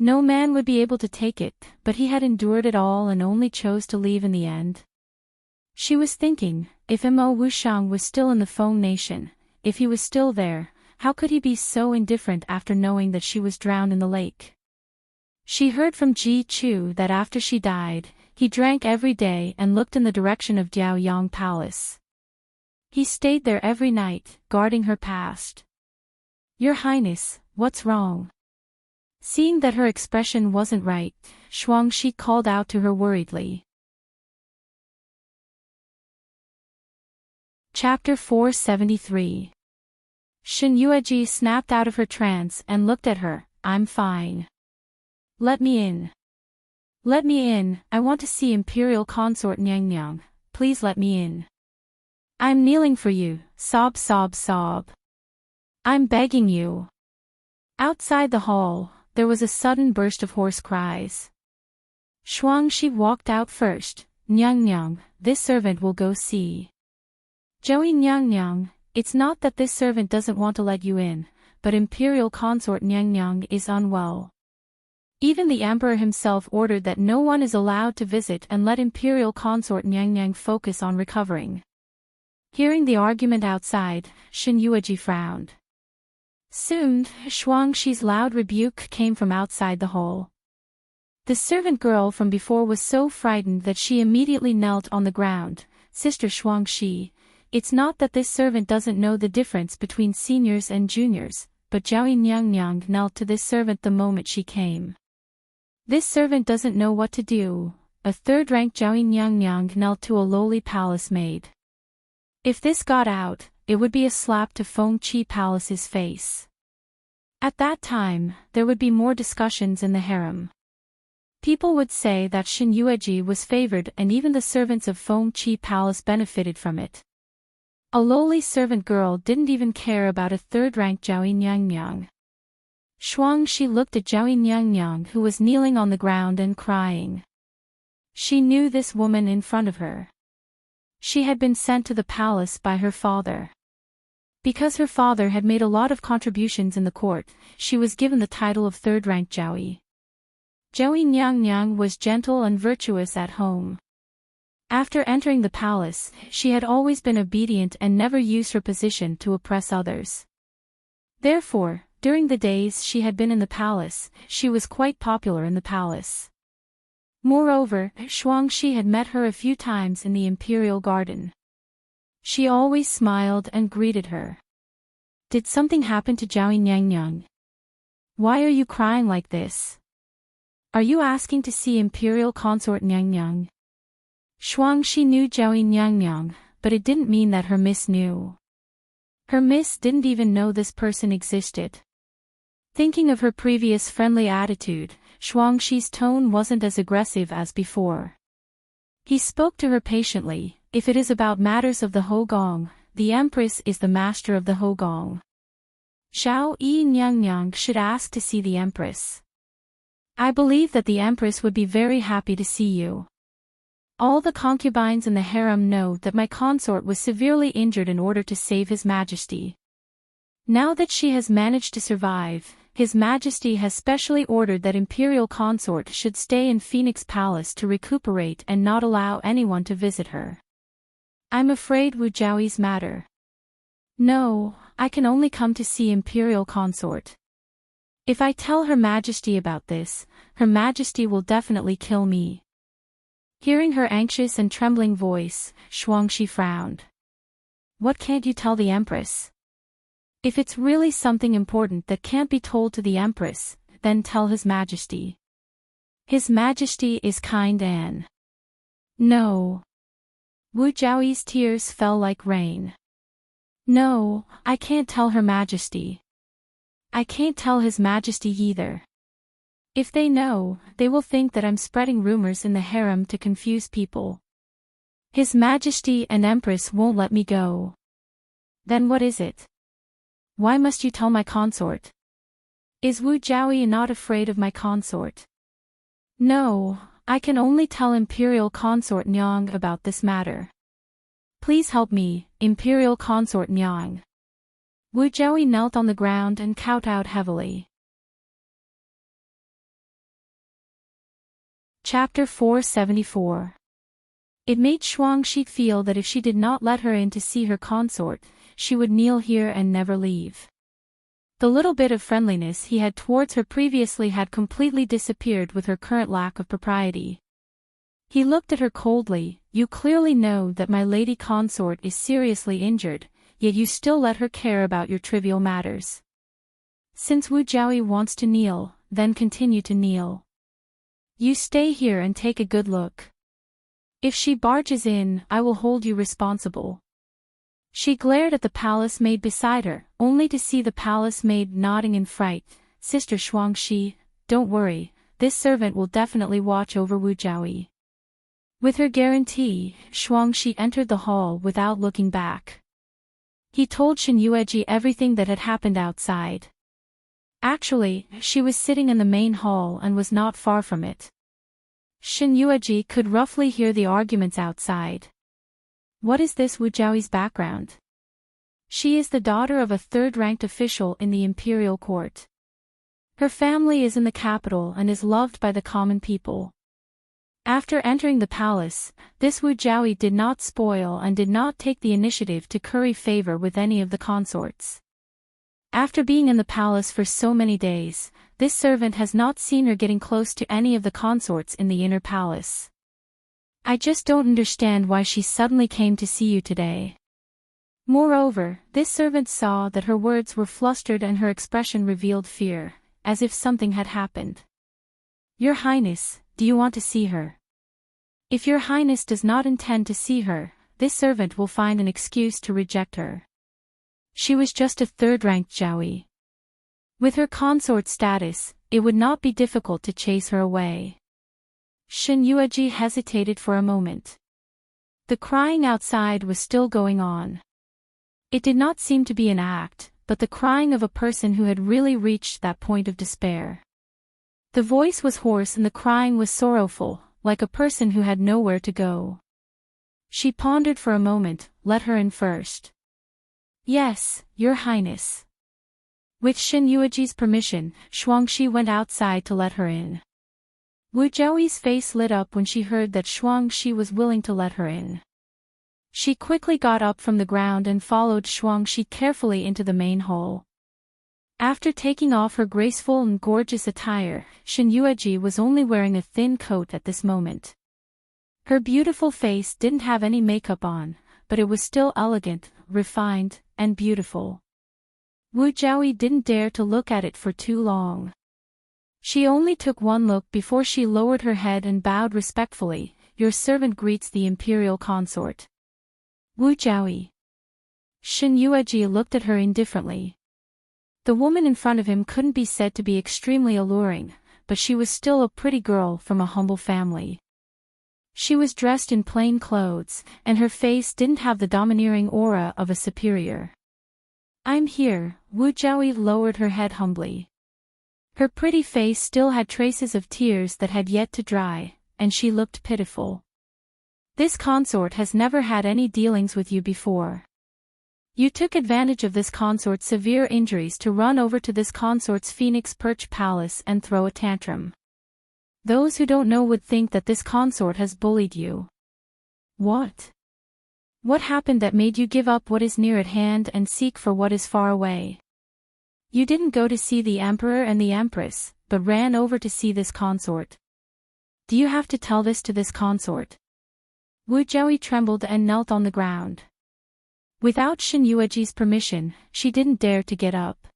No man would be able to take it, but he had endured it all and only chose to leave in the end. She was thinking, if Imo Wushang was still in the Feng nation, if he was still there, how could he be so indifferent after knowing that she was drowned in the lake? She heard from Ji Chu that after she died, he drank every day and looked in the direction of Diaoyang Palace. He stayed there every night, guarding her past. Your Highness, what's wrong? Seeing that her expression wasn't right, Shuangxi called out to her worriedly. Chapter 473. Shen Yueji snapped out of her trance and looked at her, I'm fine. Let me in. Let me in, I want to see Imperial Consort Nyang Nyang, please let me in. I'm kneeling for you, sob sob sob. I'm begging you. Outside the hall, there was a sudden burst of hoarse cries. Shuangxi walked out first. Nyang Nyang, this servant will go see. Joey Nyang Nyang, it's not that this servant doesn't want to let you in, but Imperial Consort Nyang Nyang is unwell. Even the Emperor himself ordered that no one is allowed to visit and let Imperial Consort Nyang Nyang focus on recovering. Hearing the argument outside, Shen Yueji frowned. Soon, Shuangxi's loud rebuke came from outside the hall. The servant girl from before was so frightened that she immediately knelt on the ground. Sister Shuangxi, it's not that this servant doesn't know the difference between seniors and juniors, but Zhao Nyang Nyang knelt to this servant the moment she came. This servant doesn't know what to do. A third-rank Zhao Nyang Nyang knelt to a lowly palace maid. If this got out, it would be a slap to Feng Qi Palace's face. At that time, there would be more discussions in the harem. People would say that Shen Yueji was favored and even the servants of Feng Qi Palace benefited from it. A lowly servant girl didn't even care about a third-rank Zhao Nyang Nyang. Shuangxi looked at Zhao Nyang Nyang who was kneeling on the ground and crying. She knew this woman in front of her. She had been sent to the palace by her father. Because her father had made a lot of contributions in the court, she was given the title of third-rank Zhao. Zhao Nyang Nyang was gentle and virtuous at home. After entering the palace, she had always been obedient and never used her position to oppress others. Therefore, during the days she had been in the palace, she was quite popular in the palace. Moreover, Shuangxi had met her a few times in the imperial garden. She always smiled and greeted her. Did something happen to Zhao Nyang Nyang? Why are you crying like this? Are you asking to see Imperial Consort Nyang Nyang? Shuangxi knew Zhao Nyang Nyang, but it didn't mean that her miss knew. Her miss didn't even know this person existed. Thinking of her previous friendly attitude, Shuangxi's tone wasn't as aggressive as before. He spoke to her patiently. If it is about matters of the Hogong, the Empress is the master of the Hogong. Zhao Nyang Nyang should ask to see the Empress. I believe that the Empress would be very happy to see you. All the concubines in the harem know that my consort was severely injured in order to save His Majesty. Now that she has managed to survive, His Majesty has specially ordered that Imperial Consort should stay in Phoenix Palace to recuperate and not allow anyone to visit her. I'm afraid Wu Zhaoi's matter. No, I can only come to see Imperial Consort. If I tell Her Majesty about this, Her Majesty will definitely kill me. Hearing her anxious and trembling voice, Shuangxi frowned. What can't you tell the Empress? If it's really something important that can't be told to the Empress, then tell His Majesty. His Majesty is kind and... No. Wu Zhaoi's tears fell like rain. No, I can't tell Her Majesty. I can't tell His Majesty either. If they know, they will think that I'm spreading rumors in the harem to confuse people. His Majesty and Empress won't let me go. Then what is it? Why must you tell my consort? Is Wu Zhaoi not afraid of my consort? No, I can only tell Imperial Consort Nyang about this matter. Please help me, Imperial Consort Nyang. Wu Zhaoi knelt on the ground and kowtowed heavily. Chapter 474. It made Shuangxi feel that if she did not let her in to see her consort, she would kneel here and never leave. The little bit of friendliness he had towards her previously had completely disappeared with her current lack of propriety. He looked at her coldly. You clearly know that my lady consort is seriously injured, yet you still let her care about your trivial matters. Since Wu Zhaoi wants to kneel, then continue to kneel. You stay here and take a good look. If she barges in, I will hold you responsible. She glared at the palace maid beside her, only to see the palace maid nodding in fright. Sister Shuangxi, don't worry, this servant will definitely watch over Wu Jiaoyi. With her guarantee, Shuangxi entered the hall without looking back. He told Shen Yueji everything that had happened outside. Actually, she was sitting in the main hall and was not far from it. Shen Yueji could roughly hear the arguments outside. What is this Wu Jiaoyi's background? She is the daughter of a third-ranked official in the imperial court. Her family is in the capital and is loved by the common people. After entering the palace, this Wu Jiaoyi did not spoil and did not take the initiative to curry favor with any of the consorts. After being in the palace for so many days, this servant has not seen her getting close to any of the consorts in the inner palace. I just don't understand why she suddenly came to see you today. Moreover, this servant saw that her words were flustered and her expression revealed fear, as if something had happened. Your Highness, do you want to see her? If your Highness does not intend to see her, this servant will find an excuse to reject her. She was just a third-ranked Jiaoyi. With her consort status, it would not be difficult to chase her away. Shen Yueji hesitated for a moment. The crying outside was still going on. It did not seem to be an act, but the crying of a person who had really reached that point of despair. The voice was hoarse and the crying was sorrowful, like a person who had nowhere to go. She pondered for a moment. Let her in first. Yes, Your Highness. With Shen Yueji's permission, Shuangxi went outside to let her in. Wu Jiaoyi's face lit up when she heard that Shuangxi was willing to let her in. She quickly got up from the ground and followed Shuangxi carefully into the main hall. After taking off her graceful and gorgeous attire, Shen Yueji was only wearing a thin coat at this moment. Her beautiful face didn't have any makeup on, but it was still elegant, refined, and beautiful. Wu Jiaoyi didn't dare to look at it for too long. She only took one look before she lowered her head and bowed respectfully. Your servant greets the imperial consort. Wu Jiaoyi. Shen Yueji looked at her indifferently. The woman in front of him couldn't be said to be extremely alluring, but she was still a pretty girl from a humble family. She was dressed in plain clothes, and her face didn't have the domineering aura of a superior. I'm here, Wu Jiaoyi lowered her head humbly. Her pretty face still had traces of tears that had yet to dry, and she looked pitiful. This consort has never had any dealings with you before. You took advantage of this consort's severe injuries to run over to this consort's Phoenix Perch Palace and throw a tantrum. Those who don't know would think that this consort has bullied you. What? What happened that made you give up what is near at hand and seek for what is far away? You didn't go to see the Emperor and the Empress, but ran over to see this consort. Do you have to tell this to this consort? Wu Jiaoyi trembled and knelt on the ground. Without Shen Yueji's permission, she didn't dare to get up.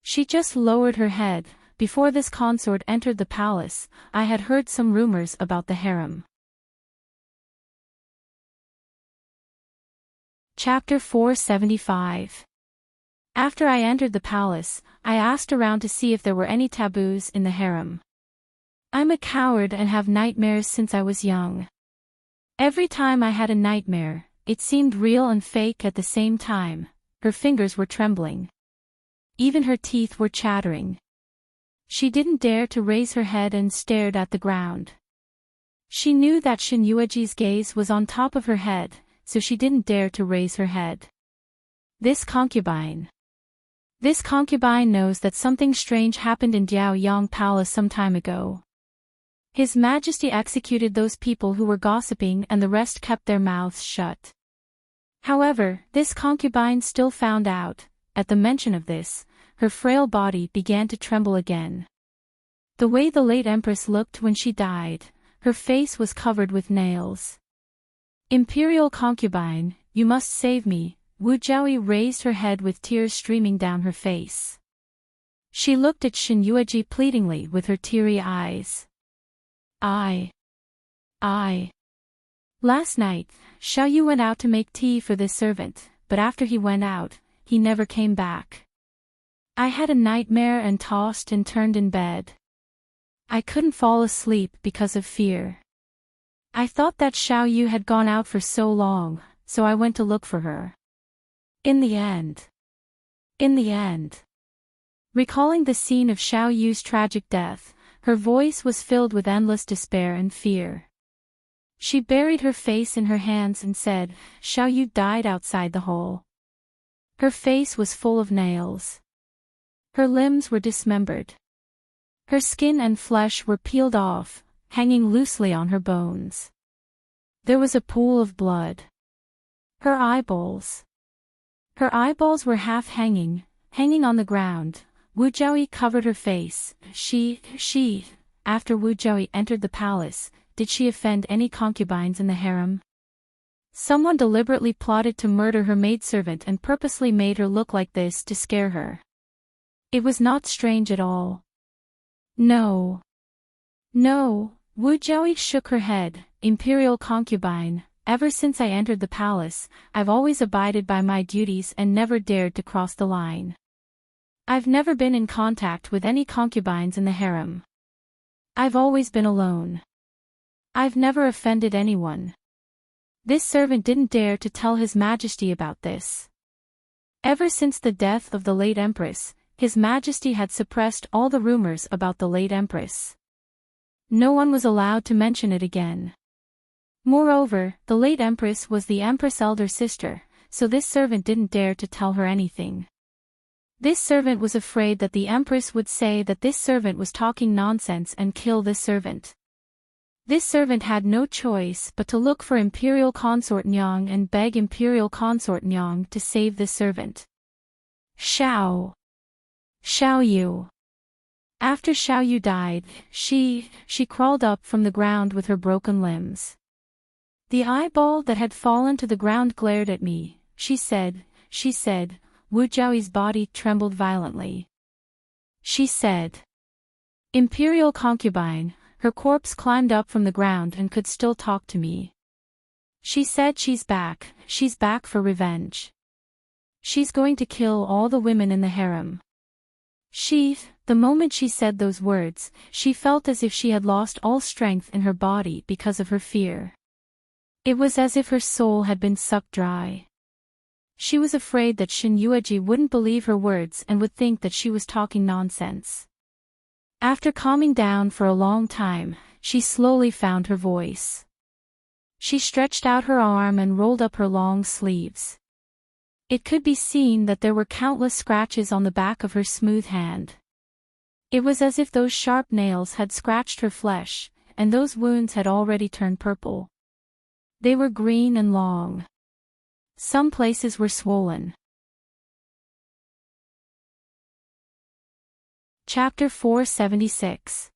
She just lowered her head. Before this consort entered the palace, I had heard some rumors about the harem. Chapter 475. After I entered the palace, I asked around to see if there were any taboos in the harem. I'm a coward and have nightmares since I was young. Every time I had a nightmare, it seemed real and fake at the same time. Her fingers were trembling. Even her teeth were chattering. She didn't dare to raise her head and stared at the ground. She knew that Shen Yueji's gaze was on top of her head, so she didn't dare to raise her head. This concubine knows that something strange happened in Diaoyang Palace some time ago. His Majesty executed those people who were gossiping and the rest kept their mouths shut. However, this concubine still found out. At the mention of this, her frail body began to tremble again. The way the late Empress looked when she died, her face was covered with nails. Imperial concubine, you must save me. Wu Jiaoyi raised her head with tears streaming down her face. She looked at Shen Yueji pleadingly with her teary eyes. Last night, Xiaoyu went out to make tea for this servant, but after he went out, he never came back. I had a nightmare and tossed and turned in bed. I couldn't fall asleep because of fear. I thought that Xiao Yu had gone out for so long, so I went to look for her. In the end. Recalling the scene of Xiao Yu's tragic death, her voice was filled with endless despair and fear. She buried her face in her hands and said, "Xiao Yu died outside the hole." Her face was full of nails. Her limbs were dismembered. Her skin and flesh were peeled off, hanging loosely on her bones. There was a pool of blood. Her eyeballs were half hanging on the ground. Wu Jiaoyi covered her face. After Wu Jiaoyi entered the palace, did she offend any concubines in the harem? Someone deliberately plotted to murder her maidservant and purposely made her look like this to scare her. It was not strange at all. No. Wu Jiaoyi shook her head. Imperial concubine, ever since I entered the palace, I've always abided by my duties and never dared to cross the line. I've never been in contact with any concubines in the harem. I've always been alone. I've never offended anyone. This servant didn't dare to tell His Majesty about this. Ever since the death of the late Empress, His Majesty had suppressed all the rumors about the late Empress. No one was allowed to mention it again. Moreover, the late Empress was the Empress' elder sister, so this servant didn't dare to tell her anything. This servant was afraid that the Empress would say that this servant was talking nonsense and kill this servant. This servant had no choice but to look for Imperial Consort Nyang and beg Imperial Consort Nyang to save this servant. Xiao Yu. After Xiao Yu died, she crawled up from the ground with her broken limbs. The eyeball that had fallen to the ground glared at me, she said. Wu Jiaoyi's body trembled violently. She said, "Imperial concubine," her corpse climbed up from the ground and could still talk to me. She said she's back for revenge. She's going to kill all the women in the harem. The moment she said those words, she felt as if she had lost all strength in her body because of her fear. It was as if her soul had been sucked dry. She was afraid that Shen Yueji wouldn't believe her words and would think that she was talking nonsense. After calming down for a long time, she slowly found her voice. She stretched out her arm and rolled up her long sleeves. It could be seen that there were countless scratches on the back of her smooth hand. It was as if those sharp nails had scratched her flesh, and those wounds had already turned purple. They were green and long. Some places were swollen. Chapter 476.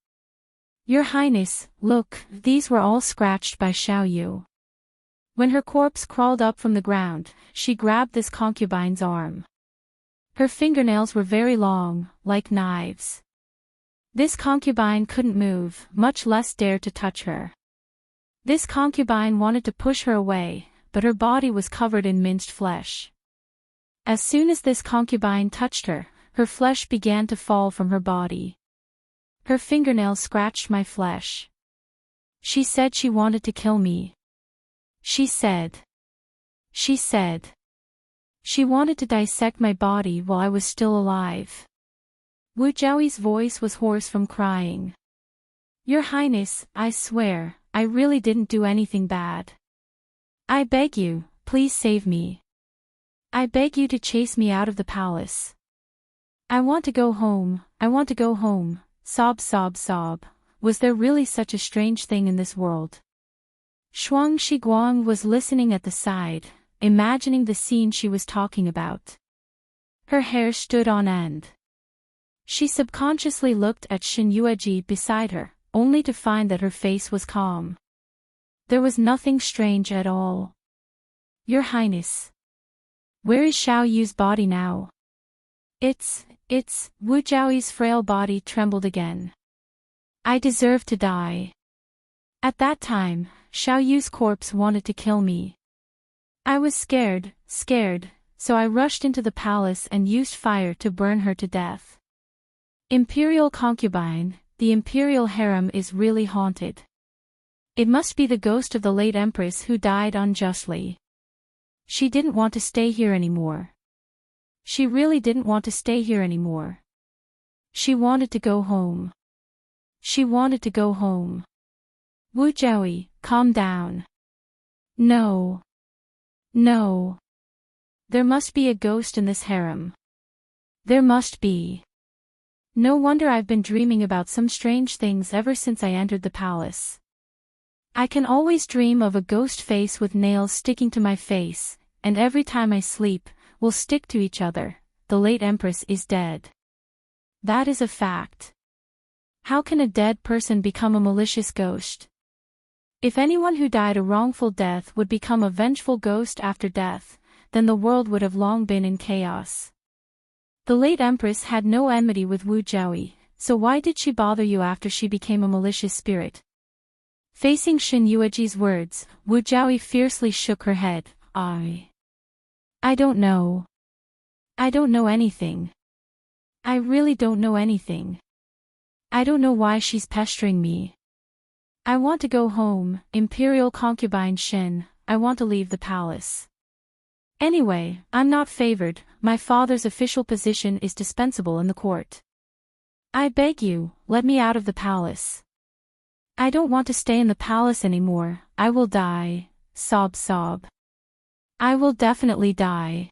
Your Highness, look, these were all scratched by Xiao Yu. When her corpse crawled up from the ground, she grabbed this concubine's arm. Her fingernails were very long, like knives. This concubine couldn't move, much less dare to touch her. This concubine wanted to push her away, but her body was covered in minced flesh. As soon as this concubine touched her, her flesh began to fall from her body. Her fingernails scratched my flesh. She said she wanted to kill me. She said she wanted to dissect my body while I was still alive. Wu Jiaoyi's voice was hoarse from crying. Your Highness, I swear, I really didn't do anything bad. I beg you, please save me. I beg you to chase me out of the palace. I want to go home, sob. Was there really such a strange thing in this world? Shuang Shiguang was listening at the side, imagining the scene she was talking about. Her hair stood on end. She subconsciously looked at Shen Yueji beside her, only to find that her face was calm. There was nothing strange at all. Your Highness. Where is Xiao Yu's body now? It's, Wu Jiaoyi's frail body trembled again. I deserve to die. At that time, Xiao Yu's corpse wanted to kill me. I was scared, so I rushed into the palace and used fire to burn her to death. Imperial concubine, the imperial harem is really haunted. It must be the ghost of the late empress who died unjustly. She didn't want to stay here anymore. She really didn't want to stay here anymore. She wanted to go home. She wanted to go home. Wu Jiaoyi, calm down. No. No. There must be a ghost in this harem. There must be. No wonder I've been dreaming about some strange things ever since I entered the palace. I can always dream of a ghost face with nails sticking to my face, and every time I sleep, we'll stick to each other. The late empress is dead. That is a fact. How can a dead person become a malicious ghost? If anyone who died a wrongful death would become a vengeful ghost after death, then the world would have long been in chaos. The late empress had no enmity with Wu Jiaoyi, so why did she bother you after she became a malicious spirit? Facing Shen Yueji's words, Wu Jiaoyi fiercely shook her head. I don't know. I don't know anything. I really don't know anything. I don't know why she's pestering me. I want to go home, Imperial concubine Shen, I want to leave the palace. Anyway, I'm not favored, my father's official position is dispensable in the court. I beg you, let me out of the palace. I don't want to stay in the palace anymore, I will die, sob sob. I will definitely die.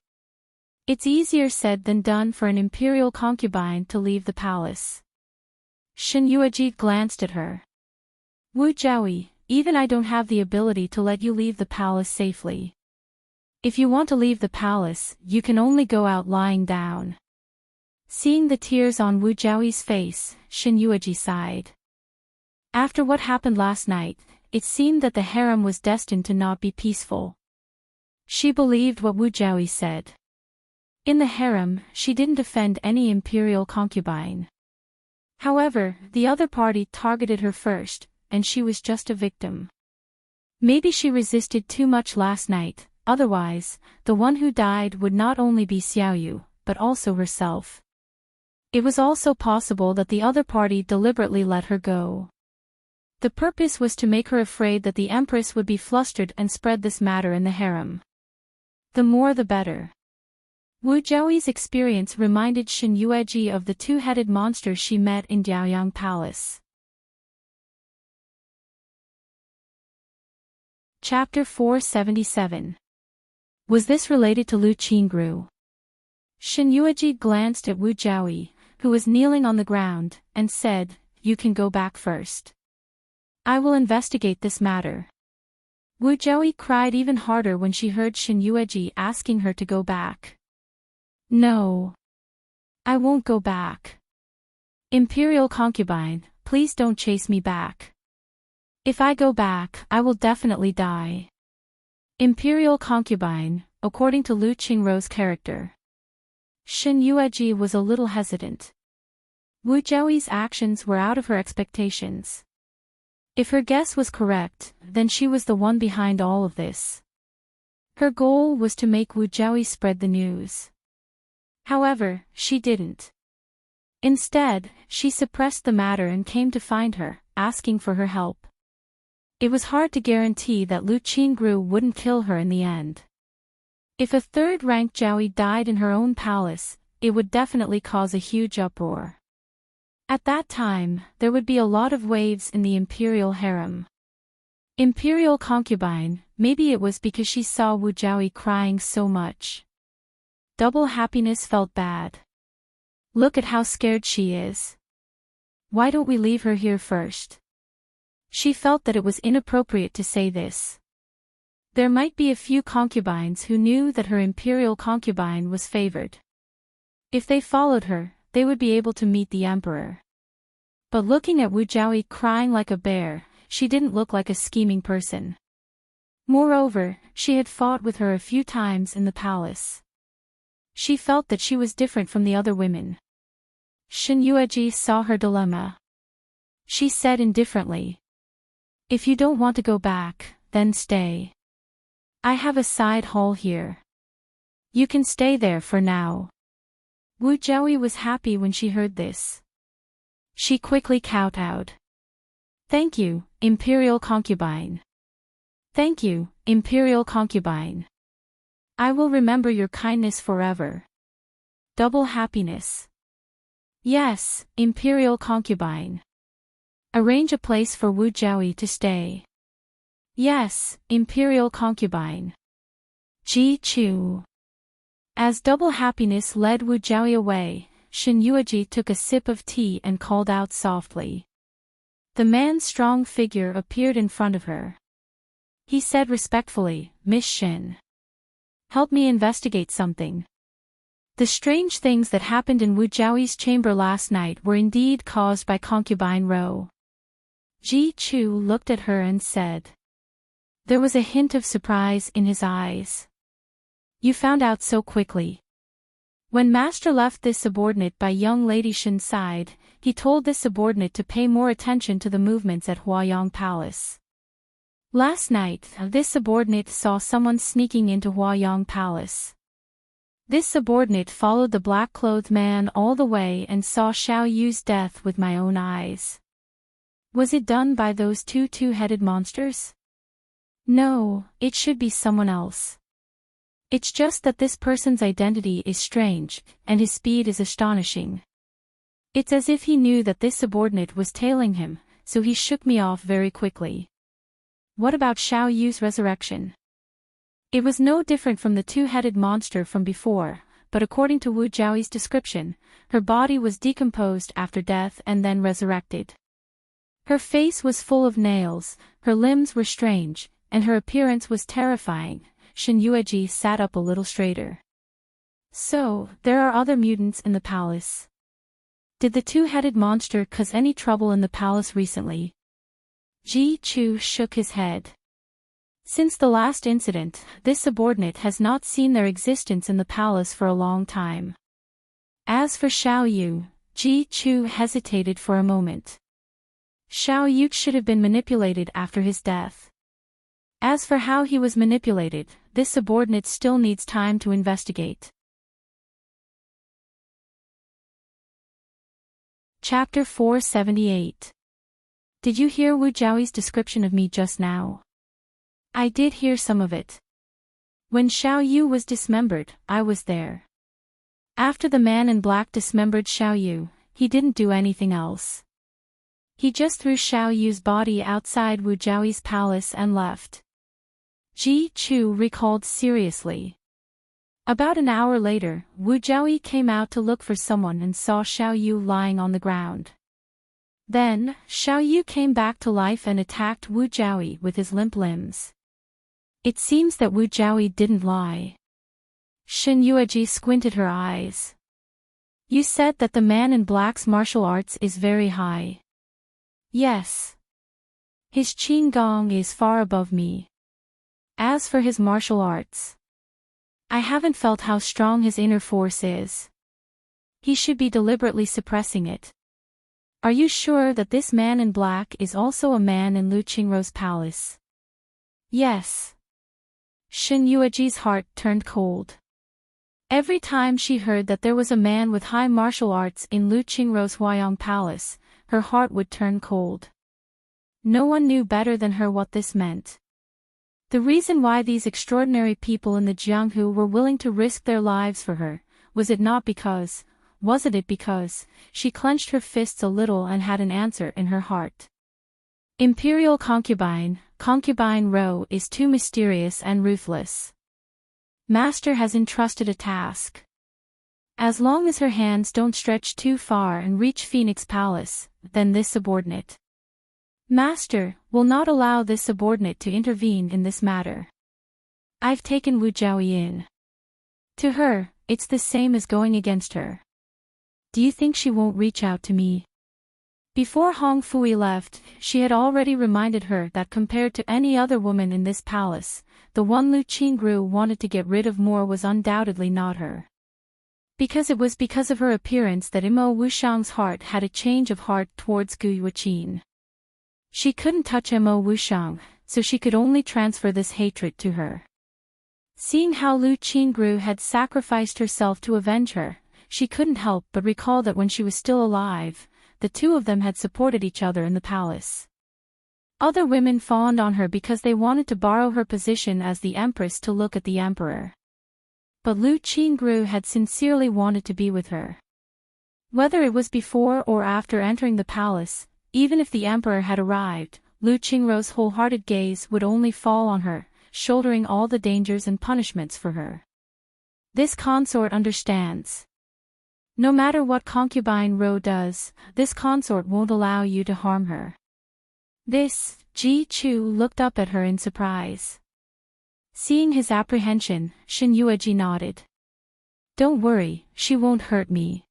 It's easier said than done for an imperial concubine to leave the palace. Shen Yueji glanced at her. Wu Jiaoyi, even I don't have the ability to let you leave the palace safely. If you want to leave the palace, you can only go out lying down. Seeing the tears on Wu Jiaoyi's face, Shen Yueji sighed. After what happened last night, it seemed that the harem was destined to not be peaceful. She believed what Wu Jiaoyi said. In the harem, she didn't offend any imperial concubine. However, the other party targeted her first, and she was just a victim. Maybe she resisted too much last night, otherwise, the one who died would not only be Xiaoyu, but also herself. It was also possible that the other party deliberately let her go. The purpose was to make her afraid that the empress would be flustered and spread this matter in the harem. The more the better. Wu Jiaoyi's experience reminded Shen Yueji of the two-headed monster she met in Diaoyang Palace. Chapter 477. Was this related to Lu Qingru? Shen Yueji glanced at Wu Jiaoyi, who was kneeling on the ground, and said, "You can go back first. I will investigate this matter." Wu Jiaoyi cried even harder when she heard Shen Yueji asking her to go back. No. I won't go back. Imperial concubine, please don't chase me back. If I go back, I will definitely die. Imperial concubine, according to Lu Qingrou's character. Shen Yueji was a little hesitant. Wu Jiaoyi's actions were out of her expectations. If her guess was correct, then she was the one behind all of this. Her goal was to make Wu Jiaoyi spread the news. However, she didn't. Instead, she suppressed the matter and came to find her, asking for her help. It was hard to guarantee that Lu Qingru wouldn't kill her in the end. If a third-ranked Jiaoyi died in her own palace, it would definitely cause a huge uproar. At that time, there would be a lot of waves in the imperial harem. Imperial concubine, maybe it was because she saw Wu Jiaoyi crying so much. Double happiness felt bad. Look at how scared she is. Why don't we leave her here first? She felt that it was inappropriate to say this. There might be a few concubines who knew that her imperial concubine was favored. If they followed her, they would be able to meet the emperor. But looking at Wu Jiaoyi crying like a bear, she didn't look like a scheming person. Moreover, she had fought with her a few times in the palace. She felt that she was different from the other women. Shen Yueji saw her dilemma. She said indifferently, "If you don't want to go back, then stay. I have a side hall here. You can stay there for now. Wu Jiaoyi was happy when she heard this. She quickly kowtowed. Thank you, Imperial Concubine. Thank you, Imperial Concubine. I will remember your kindness forever. Double happiness. Yes, Imperial Concubine. Arrange a place for Wu Jiaoyi to stay. Yes, Imperial Concubine. Ji Chu. As double happiness led Wu Jiaoyi away, Shen Yueji took a sip of tea and called out softly. The man's strong figure appeared in front of her. He said respectfully, Miss Shen. Help me investigate something. The strange things that happened in Wu Jiaoyi's chamber last night were indeed caused by Concubine Ro. Ji Chu looked at her and said. There was a hint of surprise in his eyes. You found out so quickly. When Master left this subordinate by young Lady Shen's side, he told this subordinate to pay more attention to the movements at Huayang Palace. Last night, this subordinate saw someone sneaking into Huayang Palace. This subordinate followed the black-clothed man all the way and saw Xiao Yu's death with my own eyes. Was it done by those two-headed monsters? No, it should be someone else. It's just that this person's identity is strange, and his speed is astonishing. It's as if he knew that this subordinate was tailing him, so he shook me off very quickly. What about Xiao Yu's resurrection? It was no different from the two-headed monster from before, but according to Wu Jiaoyi's description, her body was decomposed after death and then resurrected. Her face was full of nails, her limbs were strange, and her appearance was terrifying. Shen Yueji sat up a little straighter. So, there are other mutants in the palace. Did the two-headed monster cause any trouble in the palace recently? Ji Chu shook his head. Since the last incident, this subordinate has not seen their existence in the palace for a long time. As for Xiao Yu, Ji Chu hesitated for a moment. Xiao Yu should have been manipulated after his death. As for how he was manipulated, this subordinate still needs time to investigate. Chapter 478. Did you hear Wu Jiaoyi's description of me just now? I did hear some of it. When Xiao Yu was dismembered, I was there. After the man in black dismembered Xiao Yu, he didn't do anything else. He just threw Xiao Yu's body outside Wu Jiaoyi's palace and left. Ji Chu recalled seriously. About an hour later, Wu Jiaoyi came out to look for someone and saw Xiao Yu lying on the ground. Then, Xiao Yu came back to life and attacked Wu Jiaoyi with his limp limbs. It seems that Wu Jiaoyi didn't lie. Shen Yueji squinted her eyes. You said that the man in black's martial arts is very high. Yes. His qin gong is far above me. As for his martial arts, I haven't felt how strong his inner force is. He should be deliberately suppressing it. Are you sure that this man in black is also a man in Lu Qingrou's palace? Yes. Shen Yueji's heart turned cold. Every time she heard that there was a man with high martial arts in Lu Qingrou's Huayang palace, her heart would turn cold. No one knew better than her what this meant. The reason why these extraordinary people in the Jianghu were willing to risk their lives for her, wasn't it because, she clenched her fists a little and had an answer in her heart. Imperial Concubine Ro is too mysterious and ruthless. Master has entrusted a task. As long as her hands don't stretch too far and reach Phoenix Palace, then this subordinate. Master will not allow this subordinate to intervene in this matter. I've taken Wu Jiaoyi in. To her, it's the same as going against her. Do you think she won't reach out to me? Before Hong Fui left, she had already reminded her that compared to any other woman in this palace, the one Lu Qingru wanted to get rid of more was undoubtedly not her. Because it was because of her appearance that Imo Wushang's heart had a change of heart towards Gu Yuqin. She couldn't touch Imo Wushang, so she could only transfer this hatred to her. Seeing how Lu Qingru had sacrificed herself to avenge her, she couldn't help but recall that when she was still alive, the two of them had supported each other in the palace. Other women fawned on her because they wanted to borrow her position as the empress to look at the emperor. But Lu Qingru had sincerely wanted to be with her. Whether it was before or after entering the palace, even if the emperor had arrived, Lu Qingru's wholehearted gaze would only fall on her, shouldering all the dangers and punishments for her. This consort understands. No matter what concubine Ro does, this consort won't allow you to harm her. Ji Chu looked up at her in surprise. Seeing his apprehension, Shen Yueji nodded. Don't worry, she won't hurt me.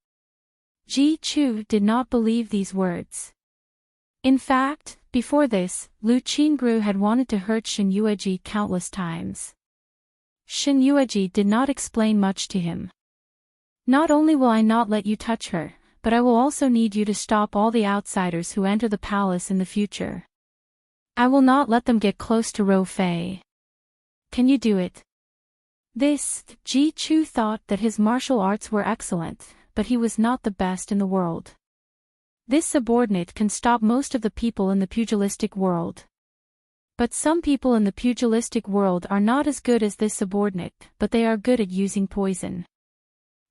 Ji Chu did not believe these words. In fact, before this, Lu Qingru had wanted to hurt Shen Yueji countless times. Shen Yueji did not explain much to him. Not only will I not let you touch her, but I will also need you to stop all the outsiders who enter the palace in the future. I will not let them get close to Ro Fei. Can you do it? Ji Chu thought that his martial arts were excellent, but he was not the best in the world. This subordinate can stop most of the people in the pugilistic world. But some people in the pugilistic world are not as good as this subordinate, but they are good at using poison.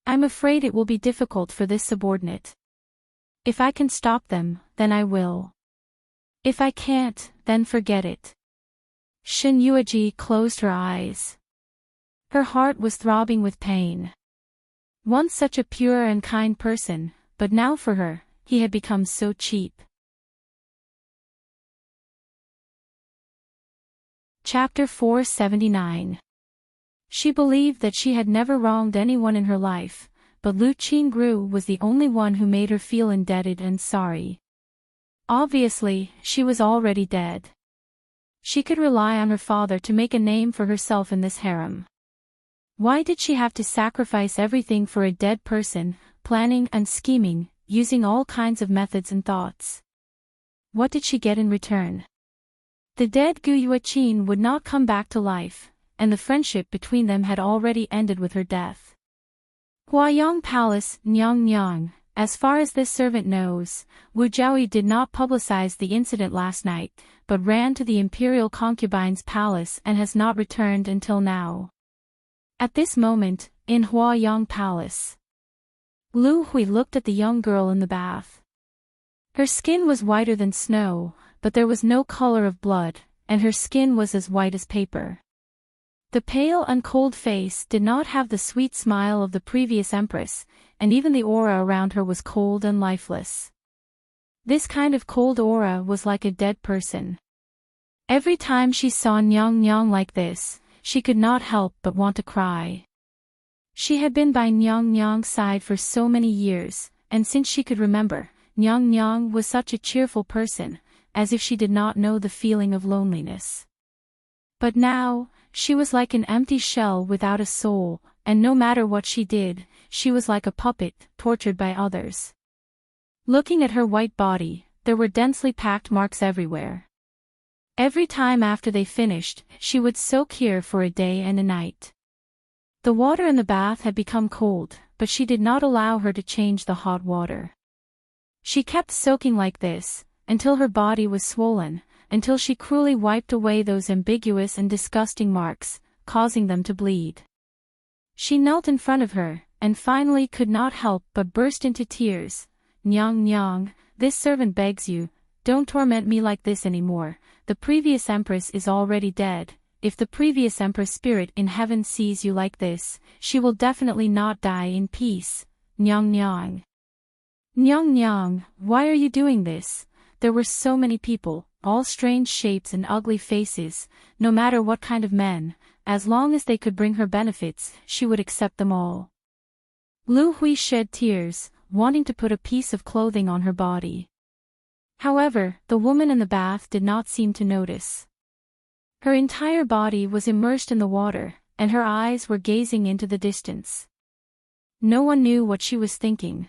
I'm afraid it will be difficult for this subordinate. If I can stop them, then I will. If I can't, then forget it. Shen Yueji closed her eyes. Her heart was throbbing with pain. Once such a pure and kind person, but now for her, he had become so cheap. Chapter 479. She believed that she had never wronged anyone in her life, but Lu Qingru was the only one who made her feel indebted and sorry. Obviously, she was already dead. She could rely on her father to make a name for herself in this harem. Why did she have to sacrifice everything for a dead person, planning and scheming, using all kinds of methods and thoughts? What did she get in return? The dead Gu Yueqin would not come back to life, and the friendship between them had already ended with her death. Huayang Palace, Nyang. As far as this servant knows, Wu Jiaoyi did not publicize the incident last night, but ran to the imperial concubine's palace and has not returned until now. At this moment, in Huayang Palace, Lu Hui looked at the young girl in the bath. Her skin was whiter than snow, but there was no color of blood, and her skin was as white as paper. The pale and cold face did not have the sweet smile of the previous empress, and even the aura around her was cold and lifeless. This kind of cold aura was like a dead person. Every time she saw Nyang like this, she could not help but want to cry. She had been by Nyang's side for so many years, and since she could remember, Nyang was such a cheerful person, as if she did not know the feeling of loneliness. But now, she was like an empty shell without a soul, and no matter what she did, she was like a puppet, tortured by others. Looking at her white body, there were densely packed marks everywhere. Every time after they finished, she would soak here for a day and a night. The water in the bath had become cold, but she did not allow her to change the hot water. She kept soaking like this, until her body was swollen, until she cruelly wiped away those ambiguous and disgusting marks, causing them to bleed. She knelt in front of her, and finally could not help but burst into tears. Nyang, this servant begs you, don't torment me like this anymore. The previous empress is already dead. If the previous empress spirit in heaven sees you like this, she will definitely not die in peace. Nyang, why are you doing this? There were so many people, all strange shapes and ugly faces, no matter what kind of men, as long as they could bring her benefits, she would accept them all. Lu Hui shed tears, wanting to put a piece of clothing on her body. However, the woman in the bath did not seem to notice. Her entire body was immersed in the water, and her eyes were gazing into the distance. No one knew what she was thinking.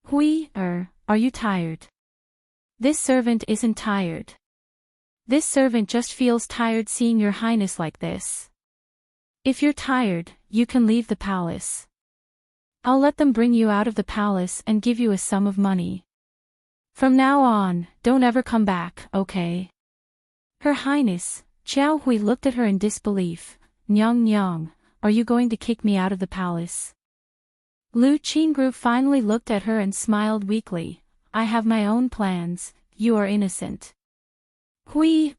Hui, are you tired? This servant isn't tired. This servant just feels tired seeing your highness like this. If you're tired, you can leave the palace. I'll let them bring you out of the palace and give you a sum of money. From now on, don't ever come back, okay? Her Highness, Xiao Hui looked at her in disbelief. Nyang Nyang, are you going to kick me out of the palace? Lu Qingru finally looked at her and smiled weakly. I have my own plans, you are innocent. Hui,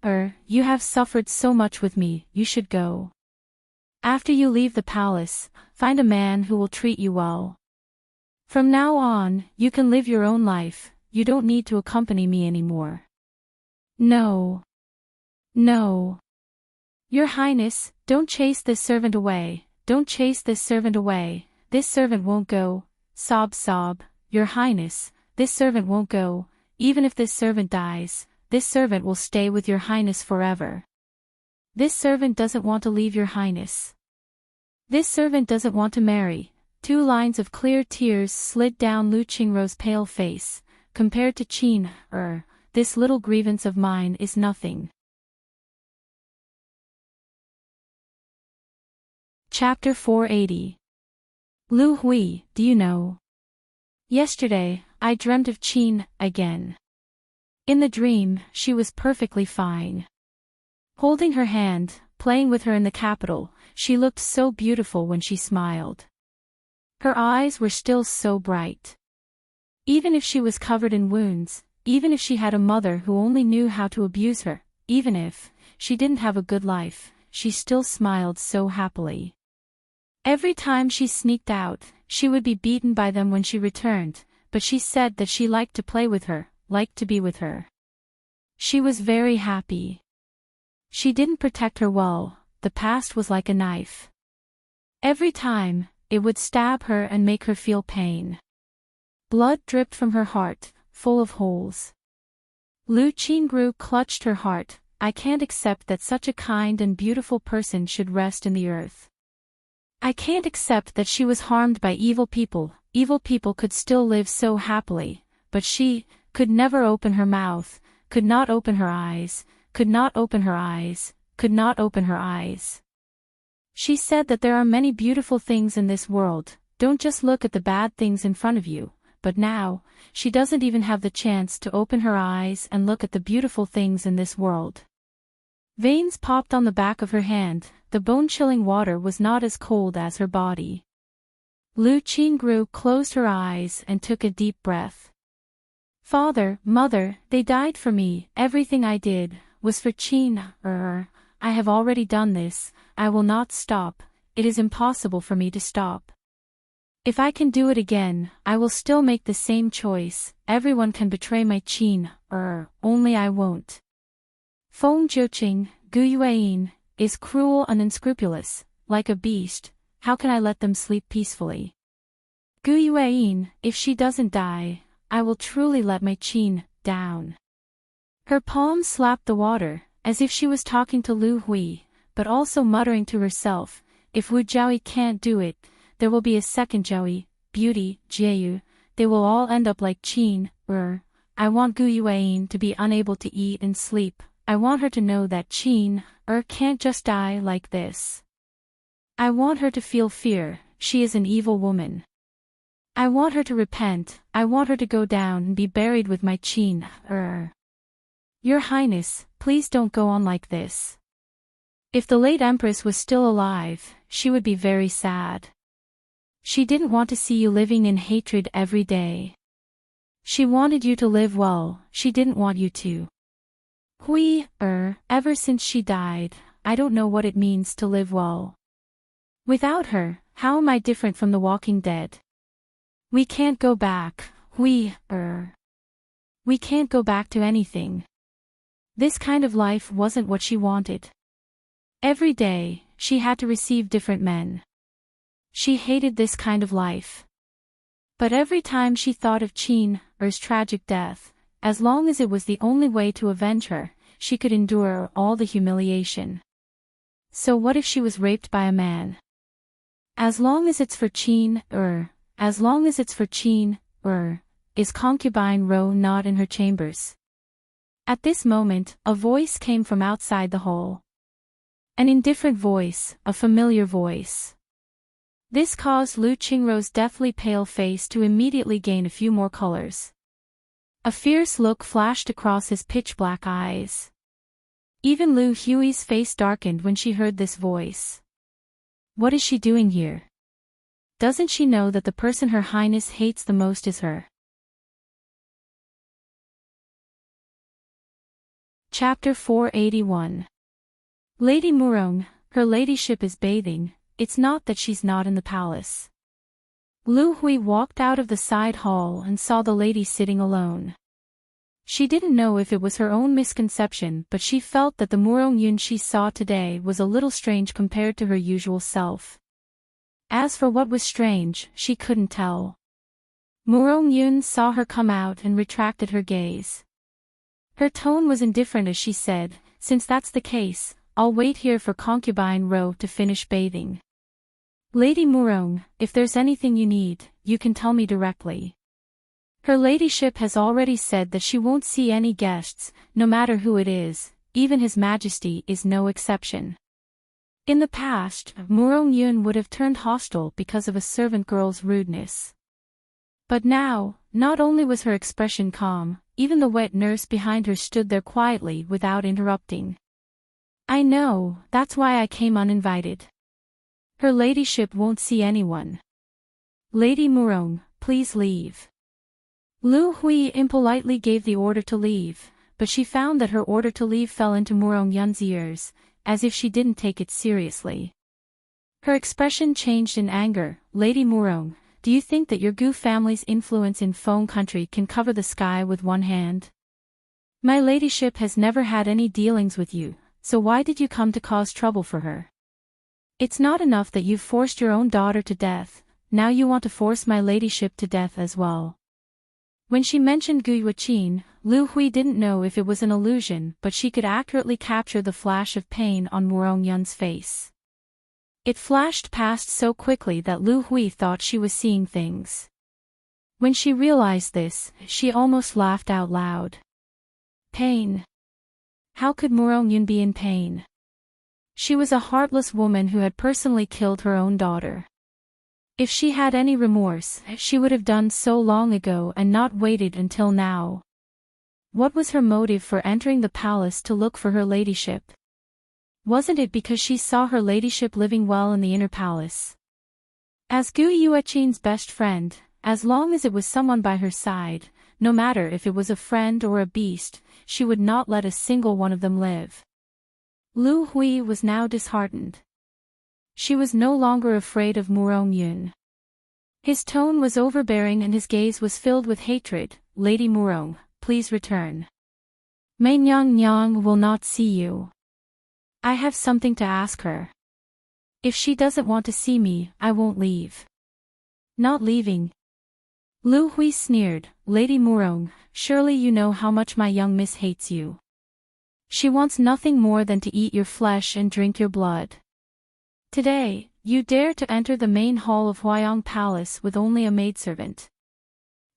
you have suffered so much with me, you should go. After you leave the palace, find a man who will treat you well. From now on, you can live your own life, you don't need to accompany me anymore. No. No. Your Highness, don't chase this servant away, don't chase this servant away, this servant won't go, sob sob, Your Highness, this servant won't go, even if this servant dies, this servant will stay with Your Highness forever. This servant doesn't want to leave Your Highness. This servant doesn't want to marry. 2 lines of clear tears slid down Lu Qingru's pale face. Compared to Qin, this little grievance of mine is nothing. Chapter 480. Lu Hui, do you know? Yesterday, I dreamt of Qin, again. In the dream, she was perfectly fine. Holding her hand, playing with her in the capital, she looked so beautiful when she smiled. Her eyes were still so bright. Even if she was covered in wounds, even if she had a mother who only knew how to abuse her, even if she didn't have a good life, she still smiled so happily. Every time she sneaked out, she would be beaten by them when she returned, but she said that she liked to play with her, liked to be with her. She was very happy. She didn't protect her well, the past was like a knife. Every time, it would stab her and make her feel pain. Blood dripped from her heart, full of holes. Lu Qingru clutched her heart. I can't accept that such a kind and beautiful person should rest in the earth. I can't accept that she was harmed by evil people. Evil people could still live so happily, but she could never open her mouth, could not open her eyes, could not open her eyes, could not open her eyes. She said that there are many beautiful things in this world, don't just look at the bad things in front of you. But now, she doesn't even have the chance to open her eyes and look at the beautiful things in this world. Veins popped on the back of her hand, the bone-chilling water was not as cold as her body. Lu Qingru closed her eyes and took a deep breath. Father, mother, they died for me, everything I did was for Qin. I have already done this, I will not stop, it is impossible for me to stop. If I can do it again, I will still make the same choice. Everyone can betray my Qin, only I won't. Feng Jiuqing, Gu Yueyin, is cruel and unscrupulous, like a beast, how can I let them sleep peacefully? Gu Yueyin, if she doesn't die, I will truly let my Qin down. Her palm slapped the water, as if she was talking to Lu Hui, but also muttering to herself, if Wu Jiaoyi can't do it, there will be a second Jiaoyi, Beauty, Jieyu, they will all end up like Qin. I want Gu Yueyin to be unable to eat and sleep, I want her to know that Qin, can't just die like this. I want her to feel fear, she is an evil woman. I want her to repent, I want her to go down and be buried with my Qin. Your Highness, please don't go on like this. If the late Empress was still alive, she would be very sad. She didn't want to see you living in hatred every day. She wanted you to live well, she didn't want you to. Hui, ever since she died, I don't know what it means to live well. Without her, how am I different from the walking dead? We can't go back, Hui, we can't go back to anything. This kind of life wasn't what she wanted. Every day, she had to receive different men. She hated this kind of life. But every time she thought of Qin's tragic death, as long as it was the only way to avenge her, she could endure all the humiliation. So what if she was raped by a man? As long as it's for Qin, as long as it's for Qin, is concubine Ro not in her chambers? At this moment, a voice came from outside the hole. An indifferent voice, a familiar voice. This caused Lu Qingrou's deathly pale face to immediately gain a few more colors. A fierce look flashed across his pitch-black eyes. Even Lu Hui's face darkened when she heard this voice. What is she doing here? Doesn't she know that the person Her Highness hates the most is her? Chapter 481. Lady Murong, her ladyship is bathing, it's not that she's not in the palace. Lu Hui walked out of the side hall and saw the lady sitting alone. She didn't know if it was her own misconception, but she felt that the Murong Yun she saw today was a little strange compared to her usual self. As for what was strange, she couldn't tell. Murong Yun saw her come out and retracted her gaze. Her tone was indifferent as she said, "Since that's the case, I'll wait here for Concubine Ro to finish bathing. Lady Murong, if there's anything you need, you can tell me directly. Her ladyship has already said that she won't see any guests, no matter who it is, even His Majesty is no exception." In the past, Murong Yun would have turned hostile because of a servant girl's rudeness. But now, not only was her expression calm, even the wet nurse behind her stood there quietly without interrupting. "I know, that's why I came uninvited. Her ladyship won't see anyone. Lady Murong, please leave." Lu Hui impolitely gave the order to leave, but she found that her order to leave fell into Murong Yun's ears, as if she didn't take it seriously. Her expression changed in anger. "Lady Murong, do you think that your Gu family's influence in Feng country can cover the sky with one hand? My ladyship has never had any dealings with you, so why did you come to cause trouble for her? It's not enough that you've forced your own daughter to death, now you want to force my ladyship to death as well." When she mentioned Gu Yuqin, Lu Hui didn't know if it was an illusion, but she could accurately capture the flash of pain on Murong Yun's face. It flashed past so quickly that Lu Hui thought she was seeing things. When she realized this, she almost laughed out loud. Pain? How could Murong Yun be in pain? She was a heartless woman who had personally killed her own daughter. If she had any remorse, she would have done so long ago and not waited until now. What was her motive for entering the palace to look for her ladyship? Wasn't it because she saw her ladyship living well in the inner palace? As Gu Yuqin's best friend, as long as it was someone by her side, no matter if it was a friend or a beast, she would not let a single one of them live. Lu Hui was now disheartened. She was no longer afraid of Murong Yun. His tone was overbearing and his gaze was filled with hatred. "Lady Murong, please return. Mei Nyang Nyang will not see you. I have something to ask her. If she doesn't want to see me, I won't leave." "Not leaving?" Lu Hui sneered. "Lady Murong, surely you know how much my young miss hates you. She wants nothing more than to eat your flesh and drink your blood. Today, you dare to enter the main hall of Huayong Palace with only a maidservant.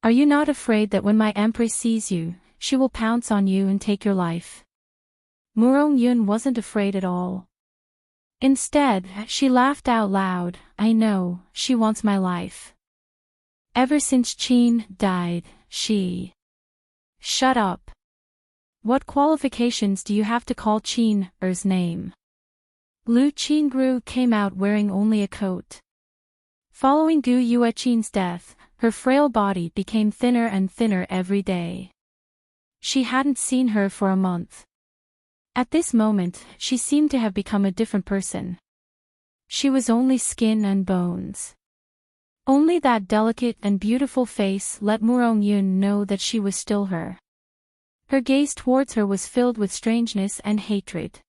Are you not afraid that when my empress sees you, she will pounce on you and take your life?" Murong Yun wasn't afraid at all. Instead, she laughed out loud. "I know, she wants my life. Ever since Qin died, she..." "Shut up. What qualifications do you have to call Qin-er's name?" Lu Qingru came out wearing only a coat. Following Gu Yuqin's death, her frail body became thinner and thinner every day. She hadn't seen her for a month. At this moment, she seemed to have become a different person. She was only skin and bones. Only that delicate and beautiful face let Murong Yun know that she was still her. Her gaze towards her was filled with strangeness and hatred.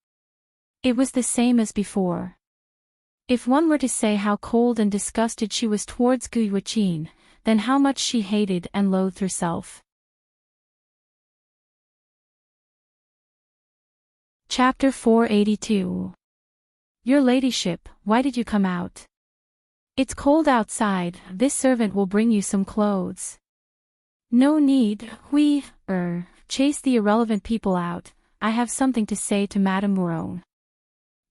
It was the same as before. If one were to say how cold and disgusted she was towards Gu Yuqin, then how much she hated and loathed herself. Chapter 482. Your ladyship, why did you come out? It's cold outside, this servant will bring you some clothes. No need, chase the irrelevant people out, I have something to say to Madame Murong.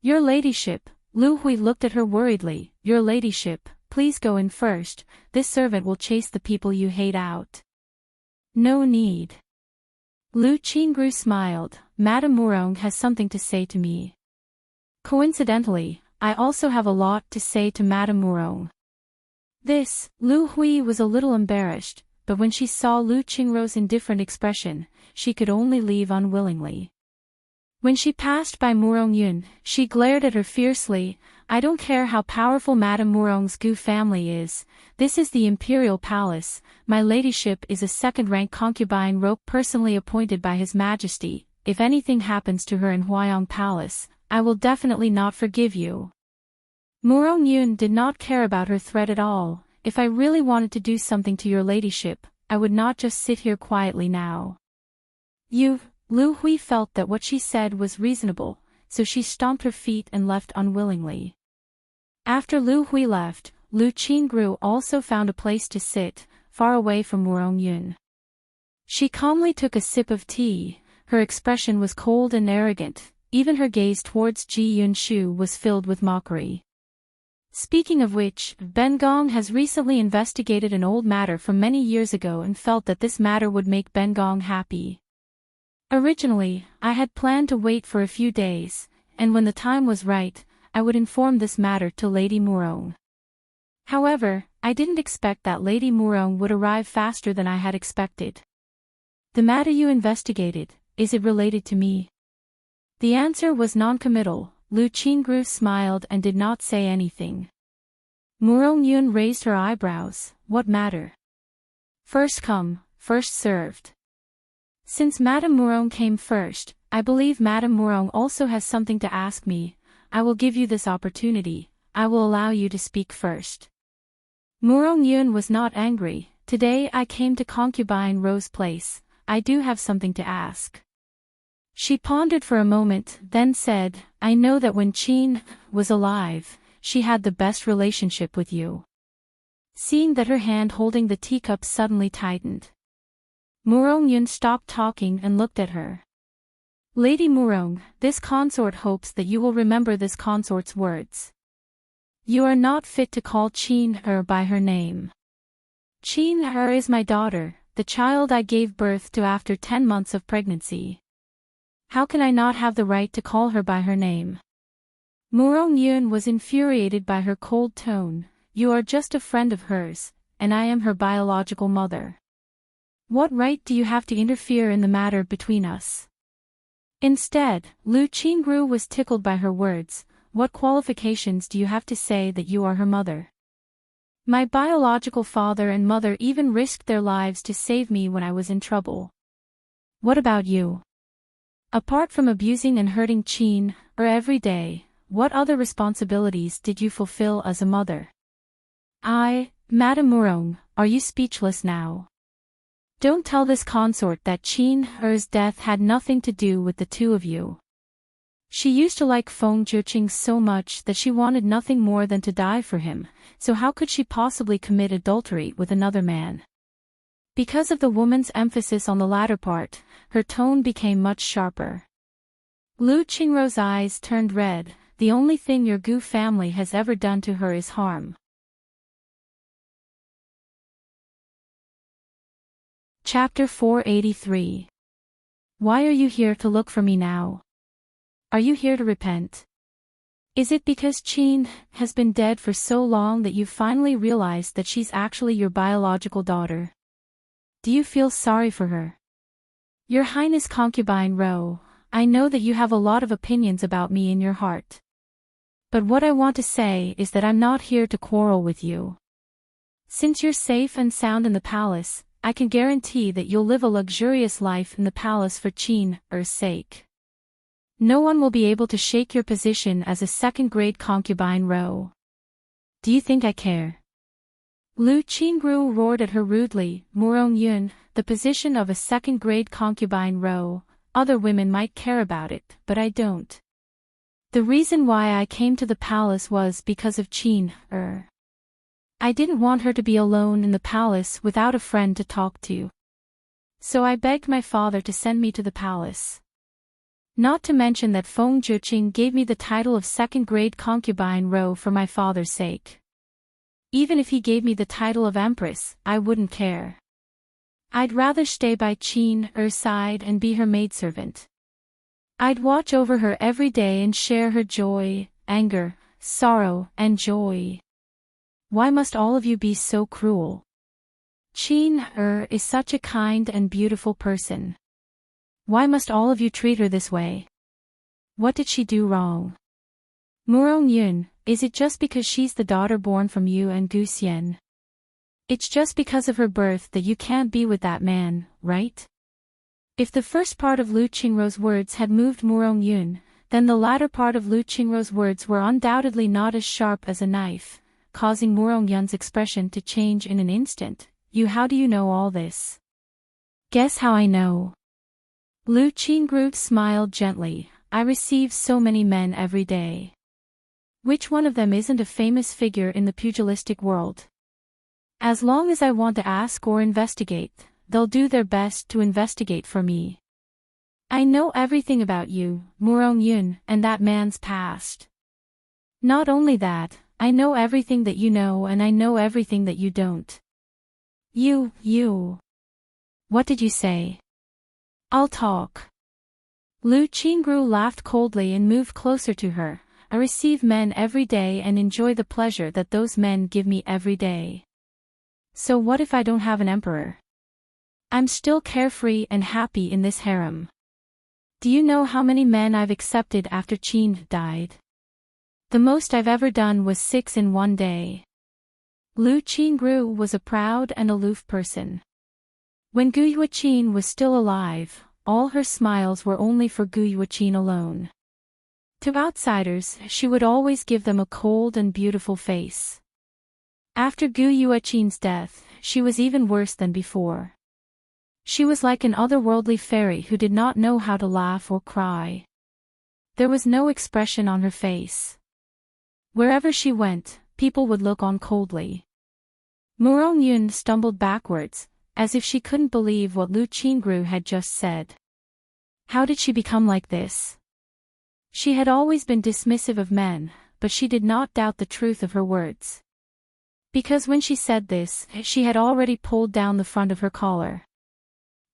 Your ladyship, Lu Hui looked at her worriedly. Your ladyship, please go in first, this servant will chase the people you hate out. No need. Lu Qingru smiled. Madame Murong has something to say to me. Coincidentally, I also have a lot to say to Madame Murong. This, Lu Hui was a little embarrassed, but when she saw Lu Qingru's indifferent expression, she could only leave unwillingly. When she passed by Murong Yun, she glared at her fiercely. I don't care how powerful Madame Murong's Gu family is, this is the imperial palace, my ladyship is a second-rank concubine rope personally appointed by His Majesty, if anything happens to her in Huayong Palace, I will definitely not forgive you. Murong Yun did not care about her threat at all. If I really wanted to do something to your ladyship, I would not just sit here quietly now. Lu Hui felt that what she said was reasonable, so she stomped her feet and left unwillingly. After Lu Hui left, Lu Qingru also found a place to sit, far away from Murong Yun. She calmly took a sip of tea. Her expression was cold and arrogant, even her gaze towards Ji Yunshu was filled with mockery. Speaking of which, Ben Gong has recently investigated an old matter from many years ago and felt that this matter would make Ben Gong happy. Originally, I had planned to wait for a few days, and when the time was right, I would inform this matter to Lady Murong. However, I didn't expect that Lady Murong would arrive faster than I had expected. The matter you investigated, is it related to me? The answer was non-committal. Lu Qingru smiled and did not say anything. Murong Yun raised her eyebrows. What matter? First come, first served. Since Madame Murong came first, I believe Madame Murong also has something to ask me. I will give you this opportunity. I will allow you to speak first. Murong Yun was not angry. Today I came to Concubine Rose Place. I do have something to ask. She pondered for a moment, then said, I know that when Qin was alive, she had the best relationship with you. Seeing that her hand holding the teacup suddenly tightened, Murong Yun stopped talking and looked at her. Lady Murong, this consort hopes that you will remember this consort's words. You are not fit to call Qin by her name. Qin is my daughter, the child I gave birth to after 10 months of pregnancy. How can I not have the right to call her by her name? Murong Yun was infuriated by her cold tone. You are just a friend of hers, and I am her biological mother. What right do you have to interfere in the matter between us? Instead, Lu Qingru was tickled by her words. What qualifications do you have to say that you are her mother? My biological father and mother even risked their lives to save me when I was in trouble. What about you? Apart from abusing and hurting Qin every day, what other responsibilities did you fulfill as a mother? Madame Murong, are you speechless now? Don't tell this consort that Qin's death had nothing to do with the two of you. She used to like Feng Zhiqing so much that she wanted nothing more than to die for him, so how could she possibly commit adultery with another man? Because of the woman's emphasis on the latter part, her tone became much sharper. Lu Qingru's eyes turned red. The only thing your Gu family has ever done to her is harm. Chapter 483. Why are you here to look for me now? Are you here to repent? Is it because Qin has been dead for so long that you finally realized that she's actually your biological daughter? Do you feel sorry for her? Your Highness Concubine Ro, I know that you have a lot of opinions about me in your heart. But what I want to say is that I'm not here to quarrel with you. Since you're safe and sound in the palace, I can guarantee that you'll live a luxurious life in the palace for Qin's sake. No one will be able to shake your position as a second-grade concubine Ro. Do you think I care? Lu Qingru roared at her rudely. Murong Yun, the position of a second-grade concubine Ro, other women might care about it, but I don't. The reason why I came to the palace was because of Qin. I didn't want her to be alone in the palace without a friend to talk to. So I begged my father to send me to the palace. Not to mention that Feng Zhiqing gave me the title of second-grade concubine row for my father's sake. Even if he gave me the title of empress, I wouldn't care. I'd rather stay by Qin Er's side and be her maidservant. I'd watch over her every day and share her joy, anger, sorrow, and joy. Why must all of you be so cruel? Qin Er is such a kind and beautiful person. Why must all of you treat her this way? What did she do wrong? Murong Yun, is it just because she's the daughter born from you and Gu Xian? It's just because of her birth that you can't be with that man, right? If the first part of Lu Qingrou's words had moved Murong Yun, then the latter part of Lu Qingrou's words were undoubtedly not as sharp as a knife, causing Murong Yun's expression to change in an instant. How do you know all this? Guess how I know. Lu Qingrou smiled gently. I receive so many men every day. Which one of them isn't a famous figure in the pugilistic world? As long as I want to ask or investigate, they'll do their best to investigate for me. I know everything about you, Murong Yun, and that man's past. Not only that, I know everything that you know and I know everything that you don't. You. What did you say? I'll talk. Lu Qingrou laughed coldly and moved closer to her. I receive men every day and enjoy the pleasure that those men give me every day. So what if I don't have an emperor? I'm still carefree and happy in this harem. Do you know how many men I've accepted after Qin died? The most I've ever done was 6 in one day. Lu Qingrou was a proud and aloof person. When Gu Yuqin was still alive, all her smiles were only for Gu Yuqin alone. To outsiders, she would always give them a cold and beautiful face. After Gu Yuqin's death, she was even worse than before. She was like an otherworldly fairy who did not know how to laugh or cry. There was no expression on her face. Wherever she went, people would look on coldly. Murong Yun stumbled backwards, as if she couldn't believe what Lu Qingrou had just said. How did she become like this? She had always been dismissive of men, but she did not doubt the truth of her words. Because when she said this, she had already pulled down the front of her collar.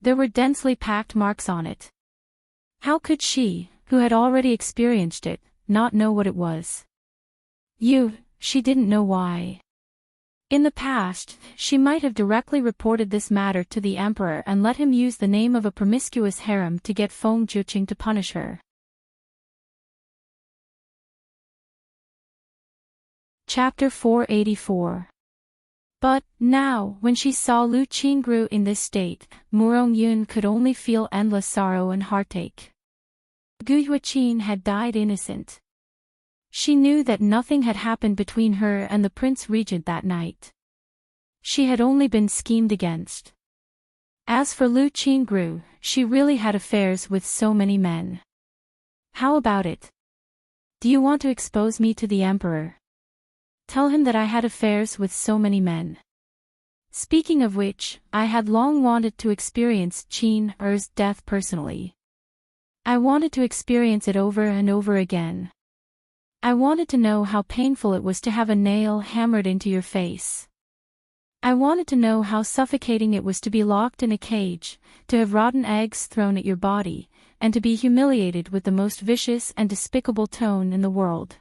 There were densely packed marks on it. How could she, who had already experienced it, not know what it was? She didn't know why. In the past, she might have directly reported this matter to the emperor and let him use the name of a promiscuous harem to get Feng Zhiqing to punish her. Chapter 484. But, now, when she saw Lu Qingrou in this state, Murong Yun could only feel endless sorrow and heartache. Gu Yuqin had died innocent. She knew that nothing had happened between her and the Prince Regent that night. She had only been schemed against. As for Lu Qingrou, she really had affairs with so many men. How about it? Do you want to expose me to the emperor? Tell him that I had affairs with so many men. Speaking of which, I had long wanted to experience Qin Er's death personally. I wanted to experience it over and over again. I wanted to know how painful it was to have a nail hammered into your face. I wanted to know how suffocating it was to be locked in a cage, to have rotten eggs thrown at your body, and to be humiliated with the most vicious and despicable tone in the world.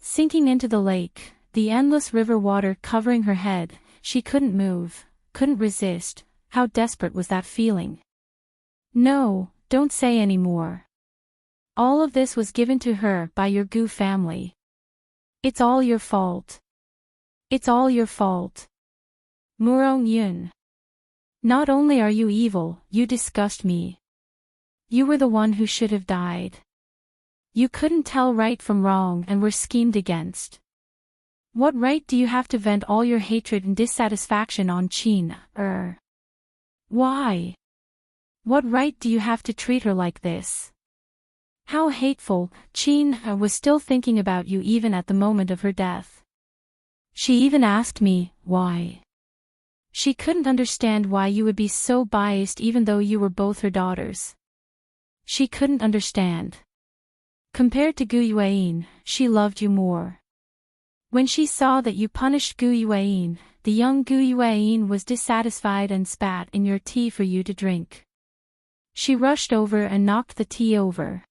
Sinking into the lake, the endless river water covering her head, she couldn't move, couldn't resist. How desperate was that feeling? No, don't say any more. All of this was given to her by your Gu family. It's all your fault. It's all your fault. Murong Yun. Not only are you evil, you disgust me. You were the one who should have died. You couldn't tell right from wrong and were schemed against. What right do you have to vent all your hatred and dissatisfaction on Qin Er? Why? What right do you have to treat her like this? How hateful. Qin Er was still thinking about you even at the moment of her death. She even asked me, why? She couldn't understand why you would be so biased even though you were both her daughters. She couldn't understand. Compared to Gu Yuan, she loved you more. When she saw that you punished Gu Yuan, the young Gu Yuan was dissatisfied and spat in your tea for you to drink. She rushed over and knocked the tea over.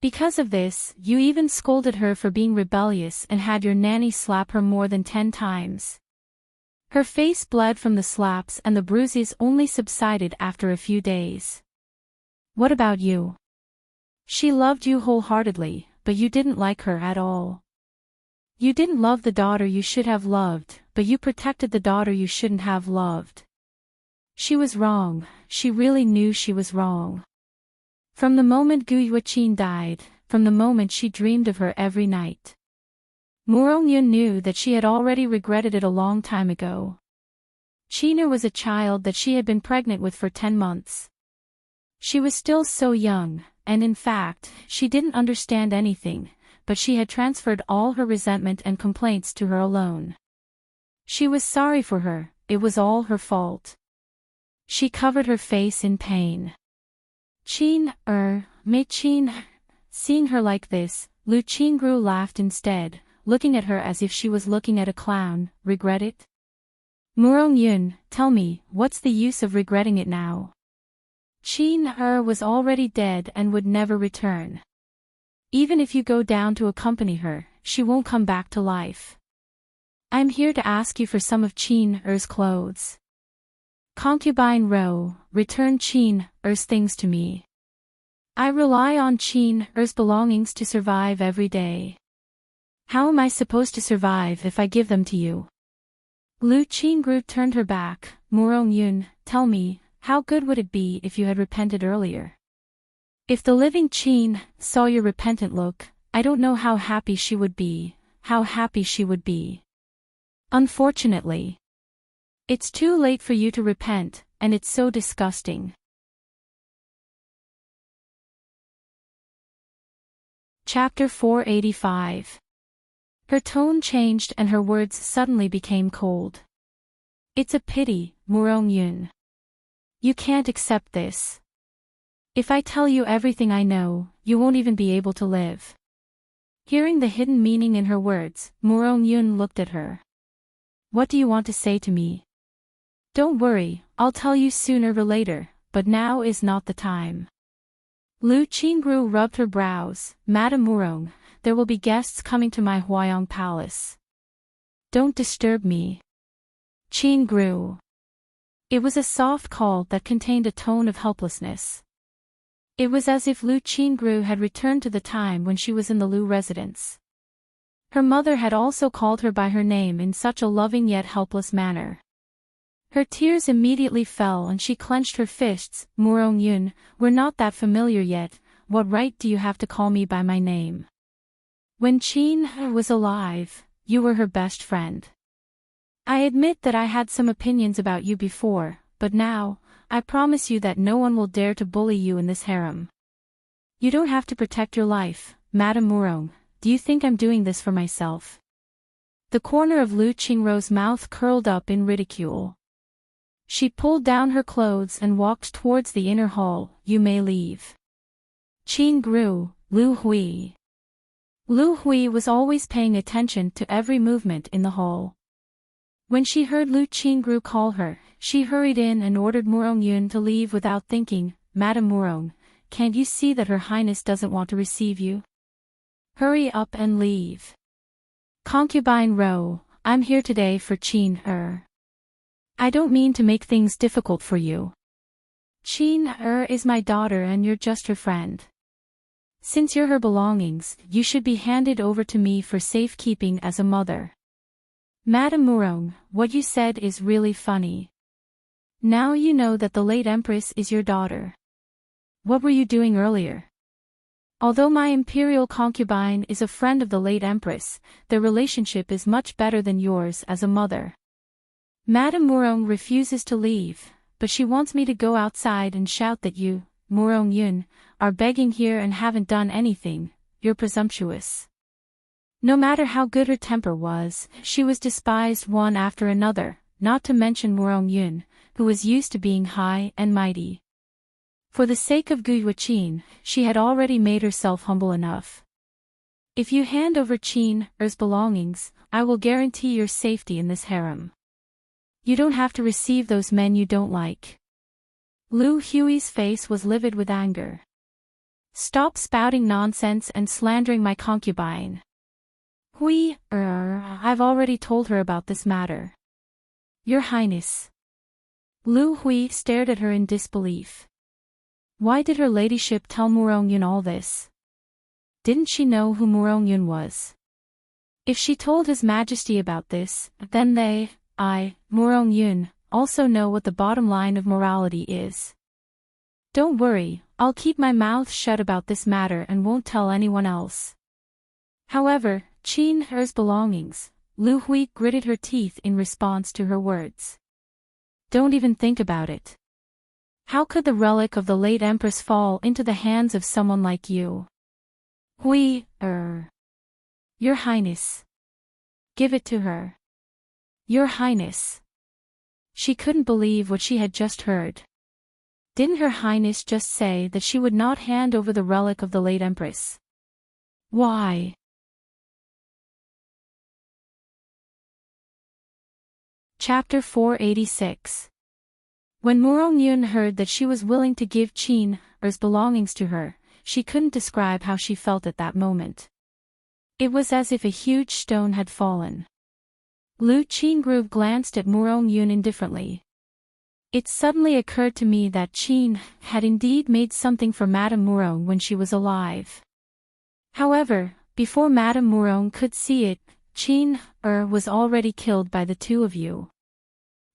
Because of this, you even scolded her for being rebellious and had your nanny slap her more than 10 times. Her face bled from the slaps and the bruises only subsided after a few days. What about you? She loved you wholeheartedly, but you didn't like her at all. You didn't love the daughter you should have loved, but you protected the daughter you shouldn't have loved. She was wrong, she really knew she was wrong. From the moment Gu Yuqin died, from the moment she dreamed of her every night. Murongyun knew that she had already regretted it a long time ago. China was a child that she had been pregnant with for 10 months. She was still so young, and in fact, she didn't understand anything, but she had transferred all her resentment and complaints to her alone. She was sorry for her, it was all her fault. She covered her face in pain. Mei Qin. Seeing her like this, Lu Qingru laughed instead, looking at her as if she was looking at a clown. Regret it? Murongyun, tell me, what's the use of regretting it now? Qin was already dead and would never return. Even if you go down to accompany her, she won't come back to life. I'm here to ask you for some of Qin clothes. Concubine Ro, return Qin things to me. I rely on Qin belongings to survive every day. How am I supposed to survive if I give them to you? Lu Qingru turned her back. Murongyun, tell me, how good would it be if you had repented earlier? If the living Qin saw your repentant look, I don't know how happy she would be, Unfortunately. It's too late for you to repent, and it's so disgusting. Chapter 485. Her tone changed and her words suddenly became cold. It's a pity, Murongyun. You can't accept this. If I tell you everything I know, you won't even be able to live. Hearing the hidden meaning in her words, Murongyun looked at her. What do you want to say to me? Don't worry, I'll tell you sooner or later, but now is not the time. Lu Qingru rubbed her brows. Madame Murong, there will be guests coming to my Huayong palace. Don't disturb me. Qingru. It was a soft call that contained a tone of helplessness. It was as if Lu Qingru had returned to the time when she was in the Lu residence. Her mother had also called her by her name in such a loving yet helpless manner. Her tears immediately fell and she clenched her fists. Murongyun, we're not that familiar yet, what right do you have to call me by my name? When Qin was alive, you were her best friend. I admit that I had some opinions about you before, but now, I promise you that no one will dare to bully you in this harem. You don't have to protect your life, Madame Murong. Do you think I'm doing this for myself? The corner of Lu Qingru's mouth curled up in ridicule. She pulled down her clothes and walked towards the inner hall. You may leave. Qingru, Lu Hui. Lu Hui was always paying attention to every movement in the hall. When she heard Lu Qingru call her, she hurried in and ordered Murongyun to leave without thinking. Madame Murong, can't you see that Her Highness doesn't want to receive you? Hurry up and leave. Concubine Ro, I'm here today for Qin. I don't mean to make things difficult for you. Qin is my daughter and you're just her friend. Since you're her belongings, you should be handed over to me for safekeeping as a mother. Madame Murong, what you said is really funny. Now you know that the late Empress is your daughter. What were you doing earlier? Although my imperial concubine is a friend of the late Empress, their relationship is much better than yours as a mother. Madame Murong refuses to leave, but she wants me to go outside and shout that you, Murongyun, are begging here and haven't done anything. You're presumptuous. No matter how good her temper was, she was despised one after another, not to mention Murongyun, who was used to being high and mighty. For the sake of Guiyuaqin, she had already made herself humble enough. If you hand over Qin's belongings, I will guarantee your safety in this harem. You don't have to receive those men you don't like. Lu Hui's face was livid with anger. Stop spouting nonsense and slandering my concubine. I've already told her about this matter. Your Highness. Lu Hui stared at her in disbelief. Why did her ladyship tell Murongyun all this? Didn't she know who Murongyun was? If she told His Majesty about this, then Murongyun, also know what the bottom line of morality is. Don't worry, I'll keep my mouth shut about this matter and won't tell anyone else. However, Qin's belongings, Lu Hui gritted her teeth in response to her words. Don't even think about it. How could the relic of the late Empress fall into the hands of someone like you? Your Highness. Give it to her. Your Highness. She couldn't believe what she had just heard. Didn't Her Highness just say that she would not hand over the relic of the late Empress? Why? Chapter 486. When Murongyun heard that she was willing to give Qin's belongings to her, she couldn't describe how she felt at that moment. It was as if a huge stone had fallen. Lu Qingru glanced at Murongyun indifferently. It suddenly occurred to me that Qin had indeed made something for Madame Murong when she was alive. However, before Madame Murong could see it, Qin was already killed by the two of you.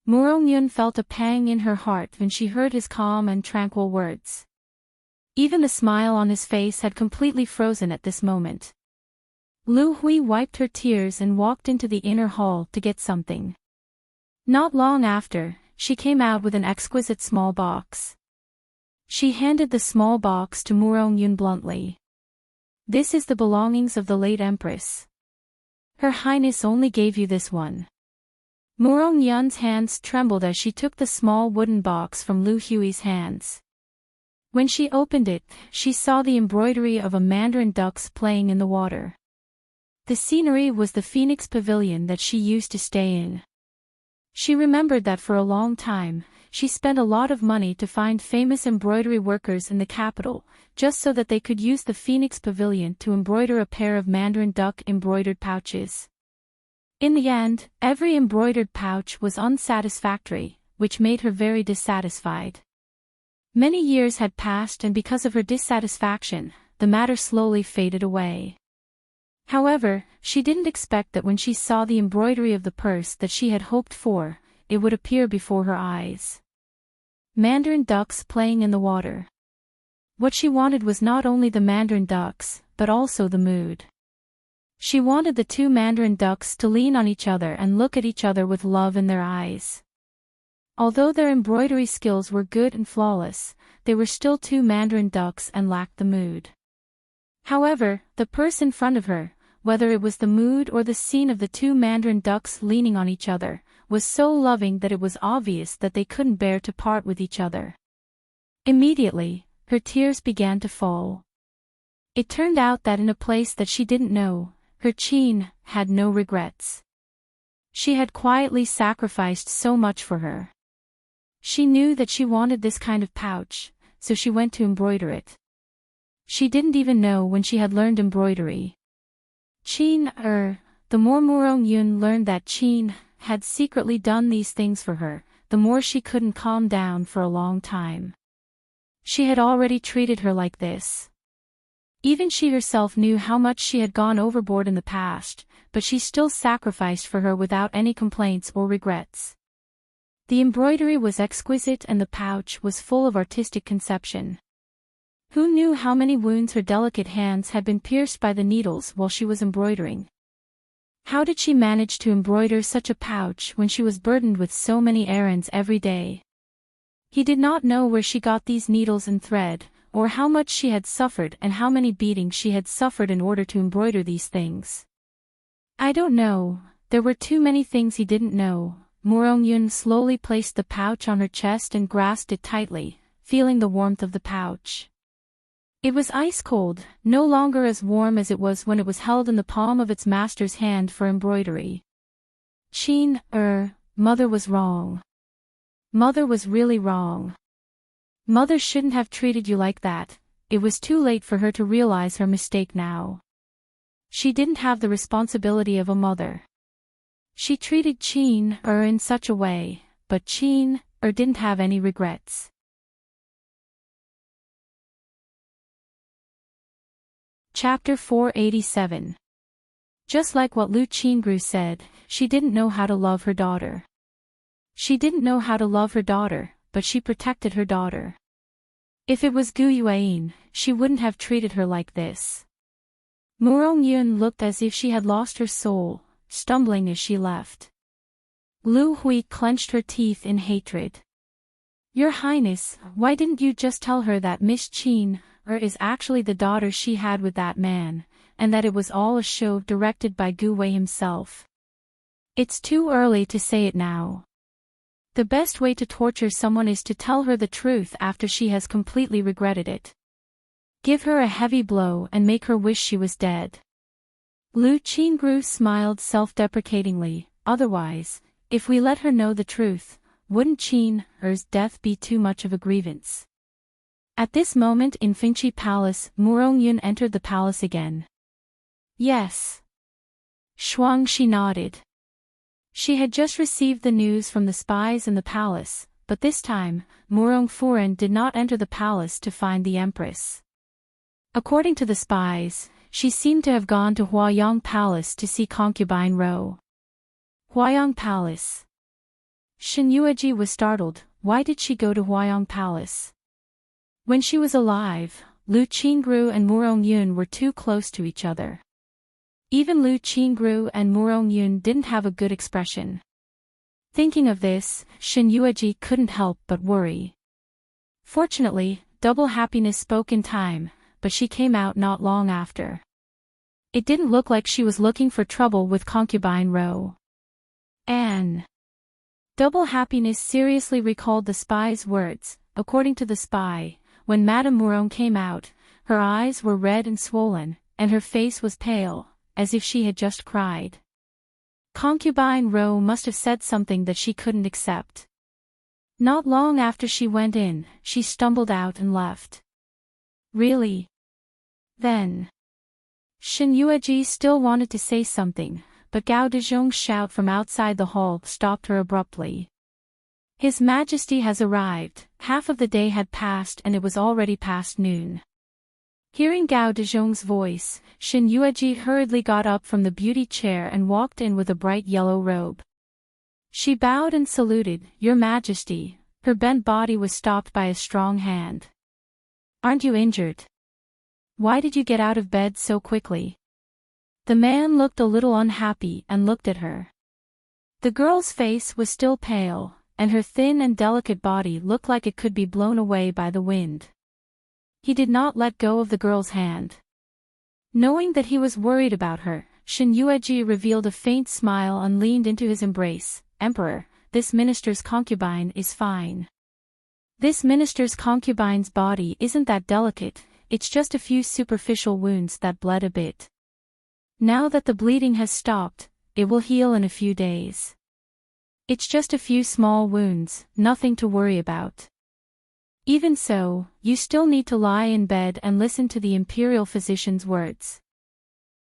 Murongyun felt a pang in her heart when she heard his calm and tranquil words. Even the smile on his face had completely frozen at this moment. Lu Hui wiped her tears and walked into the inner hall to get something. Not long after, she came out with an exquisite small box. She handed the small box to Murongyun bluntly. This is the belongings of the late Empress. Her Highness only gave you this one. Murongyun's hands trembled as she took the small wooden box from Lu Hui's hands. When she opened it, she saw the embroidery of a mandarin ducks playing in the water. The scenery was the Phoenix Pavilion that she used to stay in. She remembered that for a long time, she spent a lot of money to find famous embroidery workers in the capital, just so that they could use the Phoenix Pavilion to embroider a pair of mandarin duck embroidered pouches. In the end, every embroidered pouch was unsatisfactory, which made her very dissatisfied. Many years had passed, and because of her dissatisfaction, the matter slowly faded away. However, she didn't expect that when she saw the embroidery of the purse that she had hoped for, it would appear before her eyes. Mandarin ducks playing in the water. What she wanted was not only the mandarin ducks, but also the mood. She wanted the two mandarin ducks to lean on each other and look at each other with love in their eyes. Although their embroidery skills were good and flawless, they were still two mandarin ducks and lacked the mood. However, the purse in front of her, whether it was the mood or the scene of the two mandarin ducks leaning on each other, was so loving that it was obvious that they couldn't bear to part with each other. Immediately, her tears began to fall. It turned out that in a place that she didn't know, her Qin had no regrets. She had quietly sacrificed so much for her. She knew that she wanted this kind of pouch, so she went to embroider it. She didn't even know when she had learned embroidery. The more Murongyun learned that Qin had secretly done these things for her, the more she couldn't calm down for a long time. She had already treated her like this. Even she herself knew how much she had gone overboard in the past, but she still sacrificed for her without any complaints or regrets. The embroidery was exquisite and the pouch was full of artistic conception. Who knew how many wounds her delicate hands had been pierced by the needles while she was embroidering? How did she manage to embroider such a pouch when she was burdened with so many errands every day? He did not know where she got these needles and thread, or how much she had suffered and how many beatings she had suffered in order to embroider these things. I don't know, there were too many things he didn't know. Murongyun slowly placed the pouch on her chest and grasped it tightly, feeling the warmth of the pouch. It was ice cold, no longer as warm as it was when it was held in the palm of its master's hand for embroidery. Chin, Mother was wrong. Mother was really wrong. Mother shouldn't have treated you like that. It was too late for her to realize her mistake now. She didn't have the responsibility of a mother. She treated Chin, in such a way, but Chin, didn't have any regrets. Chapter 487. Just like what Lu Qingru said, she didn't know how to love her daughter. She didn't know how to love her daughter, but she protected her daughter. If it was Gu Yuan, she wouldn't have treated her like this. Murong Yun looked as if she had lost her soul, stumbling as she left. Lu Hui clenched her teeth in hatred. Your Highness, why didn't you just tell her that Miss Chin, is actually the daughter she had with that man, and that it was all a show directed by Gu Wei himself? It's too early to say it now. The best way to torture someone is to tell her the truth after she has completely regretted it. Give her a heavy blow and make her wish she was dead. Lu Qingru smiled self-deprecatingly. Otherwise, if we let her know the truth, wouldn't Chin's death be too much of a grievance? At this moment in Fengqi Palace, Murong Yun entered the palace again. Yes. Shuangxi nodded. She had just received the news from the spies in the palace, but this time, Murong Furen did not enter the palace to find the empress. According to the spies, she seemed to have gone to Huayang Palace to see concubine Ro. Huayang Palace. Shen Yueji was startled. Why did she go to Huayang Palace? When she was alive, Lu Qingru and Murong Yun were too close to each other. Even Lu Qingru and Murong Yun didn't have a good expression. Thinking of this, Shen Yueji couldn't help but worry. Fortunately, Double Happiness spoke in time, but she came out not long after. It didn't look like she was looking for trouble with concubine Ro. Anne. Double Happiness seriously recalled the spy's words. According to the spy, when Madame Murong came out, her eyes were red and swollen, and her face was pale, as if she had just cried. Concubine Ro must have said something that she couldn't accept. Not long after she went in, she stumbled out and left. Really? Then. Shen Yueji still wanted to say something, but Gao Dezhong's shout from outside the hall stopped her abruptly. His Majesty has arrived. Half of the day had passed and it was already past noon. Hearing Gao Dezhong's voice, Shen Yueji hurriedly got up from the beauty chair and walked in with a bright yellow robe. She bowed and saluted, Your Majesty. Her bent body was stopped by a strong hand. Aren't you injured? Why did you get out of bed so quickly? The man looked a little unhappy and looked at her. The girl's face was still pale, and her thin and delicate body looked like it could be blown away by the wind. He did not let go of the girl's hand. Knowing that he was worried about her, Shen Yueji revealed a faint smile and leaned into his embrace. Emperor, this minister's concubine is fine. This minister's concubine's body isn't that delicate, it's just a few superficial wounds that bled a bit. Now that the bleeding has stopped, it will heal in a few days. It's just a few small wounds, nothing to worry about. Even so, you still need to lie in bed and listen to the imperial physician's words.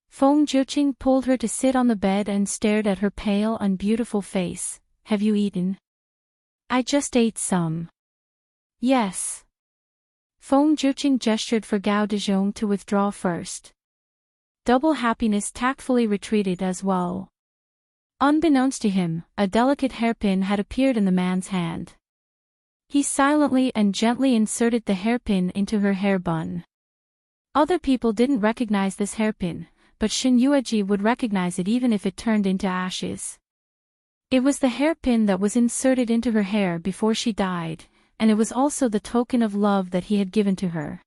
Feng Jiuqing pulled her to sit on the bed and stared at her pale and beautiful face. Have you eaten? I just ate some. Yes. Feng Jiuqing gestured for Gao Dezhong to withdraw first. Double Happiness tactfully retreated as well. Unbeknownst to him, a delicate hairpin had appeared in the man's hand. He silently and gently inserted the hairpin into her hair bun. Other people didn't recognize this hairpin, but Shen Yueji would recognize it even if it turned into ashes. It was the hairpin that was inserted into her hair before she died, and it was also the token of love that he had given to her.